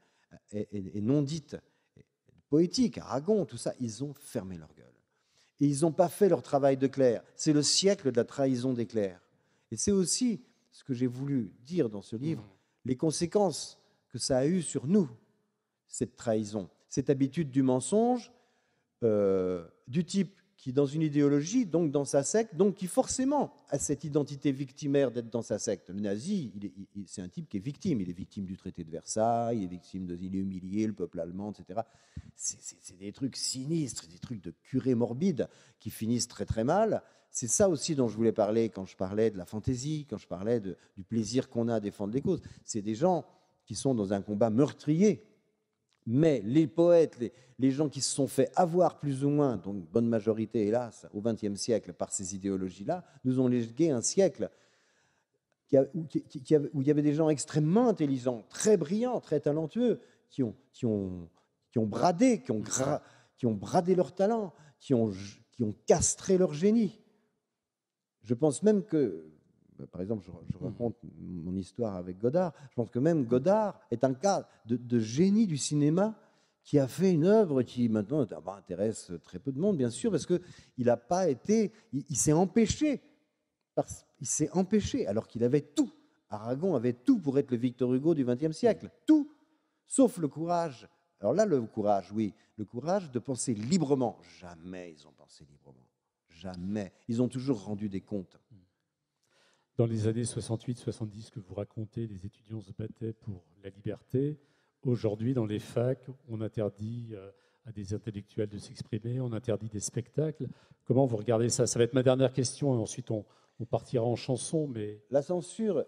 et non dite, poétique, Aragon, tout ça, ils ont fermé leur gueule. Et ils n'ont pas fait leur travail de clerc. C'est le siècle de la trahison des clercs. Et c'est aussi ce que j'ai voulu dire dans ce livre, les conséquences que ça a eues sur nous, cette trahison, cette habitude du mensonge, du type qui, dans une idéologie, donc dans sa secte, donc qui forcément a cette identité victimaire d'être dans sa secte. Le nazi, c'est un type qui est victime. Il est victime du traité de Versailles, il est victime il est humilié, le peuple allemand, etc. C'est des trucs sinistres, des trucs de curés morbides qui finissent très très mal. C'est ça aussi dont je voulais parler quand je parlais de la fantaisie, quand je parlais du plaisir qu'on a à défendre des causes. C'est des gens qui sont dans un combat meurtrier. Mais les poètes, les gens qui se sont fait avoir plus ou moins, donc bonne majorité hélas, au XXe siècle par ces idéologies-là, nous ont légué un siècle où il y avait des gens extrêmement intelligents, très brillants, très talentueux, qui ont bradé leur talent, qui ont castré leur génie. Je pense même que, par exemple, je raconte mon histoire avec Godard, je pense que même Godard est un cas de génie du cinéma qui a fait une œuvre qui maintenant intéresse très peu de monde, bien sûr, parce qu'il n'a pas été, il s'est empêché, alors qu'il avait tout. Aragon avait tout pour être le Victor Hugo du XXe siècle, tout, sauf le courage. Alors là, le courage, oui, le courage de penser librement. Jamais ils ont pensé librement, jamais. Ils ont toujours rendu des comptes. Dans les années 68-70 que vous racontez, les étudiants se battaient pour la liberté. Aujourd'hui, dans les facs, on interdit à des intellectuels de s'exprimer, on interdit des spectacles. Comment vous regardez ça? Ça va être ma dernière question, et ensuite on partira en chanson. Mais la censure,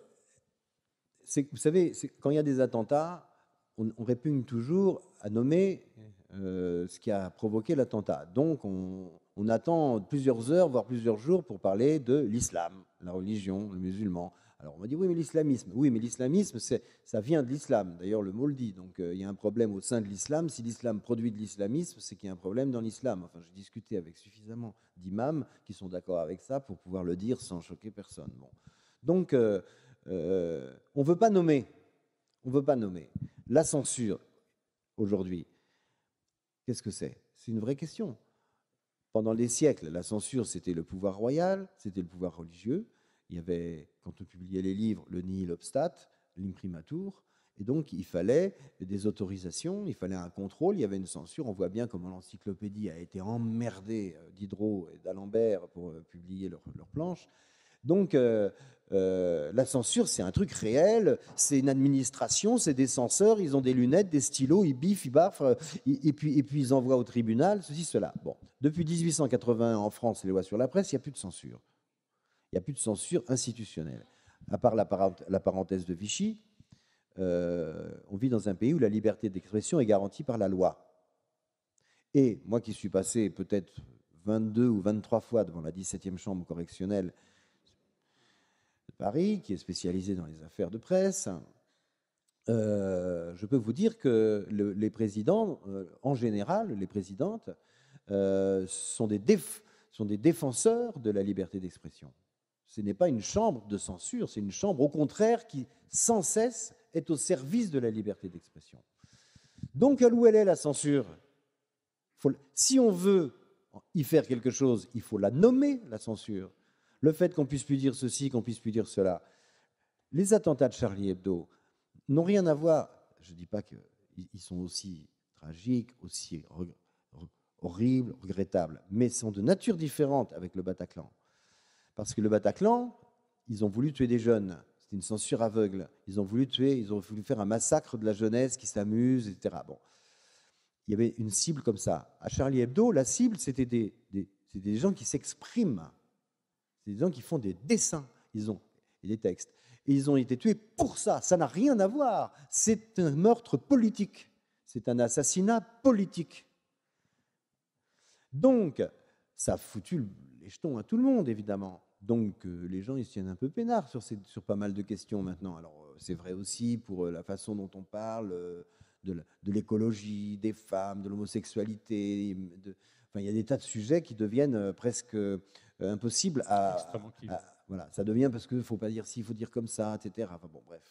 vous savez, quand il y a des attentats, on répugne toujours à nommer ce qui a provoqué l'attentat. Donc on attend plusieurs heures, voire plusieurs jours pour parler de l'islam, la religion, le musulman. Alors on m'a dit oui, mais l'islamisme, ça vient de l'islam. D'ailleurs, le mot le dit. Donc il y a un problème au sein de l'islam. Si l'islam produit de l'islamisme, c'est qu'il y a un problème dans l'islam. Enfin, j'ai discuté avec suffisamment d'imams qui sont d'accord avec ça pour pouvoir le dire sans choquer personne. Bon. Donc on ne veut pas nommer. On ne veut pas nommer. La censure, aujourd'hui, qu'est-ce que c'est? C'est une vraie question. Pendant des siècles, la censure, c'était le pouvoir royal, c'était le pouvoir religieux. Il y avait, quand on publiait les livres, le nihil obstat, l'imprimatur, et donc il fallait des autorisations, il fallait un contrôle, il y avait une censure. On voit bien comment l'encyclopédie a été emmerdée Diderot et d'Alembert pour publier leurs planches. Donc la censure, c'est un truc réel, c'est une administration, c'est des censeurs, ils ont des lunettes, des stylos, ils biffent, ils baffent, et puis ils envoient au tribunal, ceci, cela. Bon, depuis 1881 en France, les lois sur la presse, il n'y a plus de censure. Il n'y a plus de censure institutionnelle. À part la parenthèse de Vichy, on vit dans un pays où la liberté d'expression est garantie par la loi. Et moi qui suis passé peut-être 22 ou 23 fois devant la 17e chambre correctionnelle de Paris, qui est spécialisée dans les affaires de presse, je peux vous dire que les présidents, en général, les présidentes, sont des défenseurs de la liberté d'expression. Ce n'est pas une chambre de censure, c'est une chambre, au contraire, qui, sans cesse, est au service de la liberté d'expression. Donc, où elle est, la censure? Si on veut y faire quelque chose, il faut la nommer, la censure. Le fait qu'on puisse plus dire ceci, qu'on puisse plus dire cela. Les attentats de Charlie Hebdo n'ont rien à voir, je ne dis pas qu'ils sont aussi tragiques, aussi horribles, regrettables, mais sont de nature différente avec le Bataclan. Parce que le Bataclan, ils ont voulu tuer des jeunes. C'était une censure aveugle. Ils ont voulu faire un massacre de la jeunesse qui s'amuse, etc. Bon. Il y avait une cible comme ça. À Charlie Hebdo, la cible, c'était des gens qui s'expriment. C'est des gens qui font des dessins. Ils ont des textes. Et ils ont été tués pour ça. Ça n'a rien à voir. C'est un meurtre politique. C'est un assassinat politique. Donc, ça a foutu les jetons à tout le monde, évidemment. Donc, les gens, ils se tiennent un peu peinards sur pas mal de questions maintenant. Alors, c'est vrai aussi pour la façon dont on parle de l'écologie, des femmes, de l'homosexualité. Enfin, il y a des tas de sujets qui deviennent presque impossibles voilà, ça devient parce qu'il ne faut pas dire ci, il faut dire comme ça, etc. Enfin, bon, bref.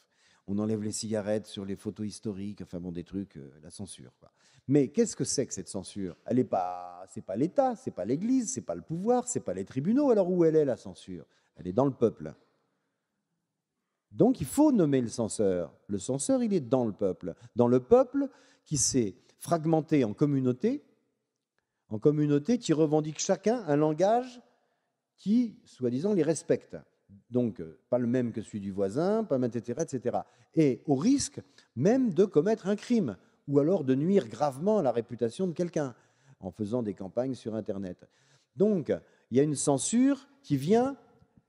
On enlève les cigarettes sur les photos historiques, enfin bon, des trucs, la censure, quoi. Mais qu'est-ce que c'est que cette censure? C'est pas l'État, c'est pas l'Église, c'est pas le pouvoir, c'est pas les tribunaux. Alors où elle est, la censure? Elle est dans le peuple. Donc il faut nommer le censeur. Le censeur, il est dans le peuple. Dans le peuple qui s'est fragmenté en communautés qui revendiquent chacun un langage qui, soi-disant, les respecte. Donc, pas le même que celui du voisin, pas le même, etc., etc. Et au risque même de commettre un crime, ou alors de nuire gravement à la réputation de quelqu'un, en faisant des campagnes sur Internet. Donc, il y a une censure qui vient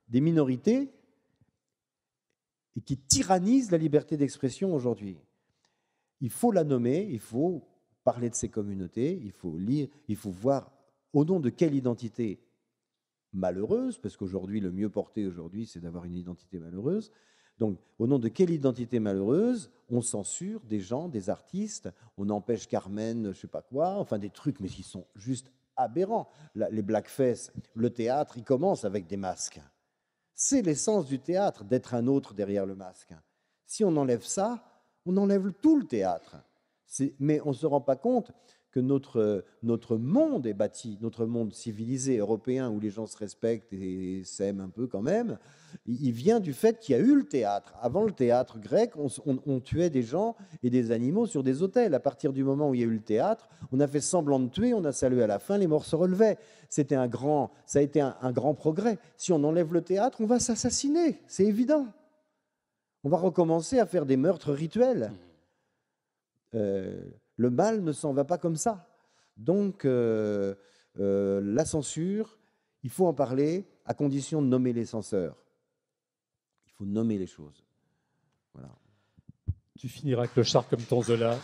des minorités et qui tyrannise la liberté d'expression aujourd'hui. Il faut la nommer, il faut parler de ces communautés, il faut lire, il faut voir au nom de quelle identité malheureuse, parce qu'aujourd'hui, le mieux porté aujourd'hui, c'est d'avoir une identité malheureuse. Donc, au nom de quelle identité malheureuse on censure des gens, des artistes, on empêche Carmen, je ne sais pas quoi, enfin des trucs, mais qui sont juste aberrants. Les blackface, le théâtre, il commence avec des masques. C'est l'essence du théâtre, d'être un autre derrière le masque. Si on enlève ça, on enlève tout le théâtre. Mais on ne se rend pas compte que notre monde est bâti, notre monde civilisé européen où les gens se respectent et s'aiment un peu quand même, il vient du fait qu'il y a eu le théâtre. Avant le théâtre grec, on tuait des gens et des animaux sur des autels. À partir du moment où il y a eu le théâtre, on a fait semblant de tuer, on a salué à la fin, les morts se relevaient. Ça a été un grand progrès. Si on enlève le théâtre, on va s'assassiner, c'est évident. On va recommencer à faire des meurtres rituels. Le mal ne s'en va pas comme ça. Donc, la censure, il faut en parler à condition de nommer les censeurs. Il faut nommer les choses. Voilà. Tu finiras clochard comme ton Zola.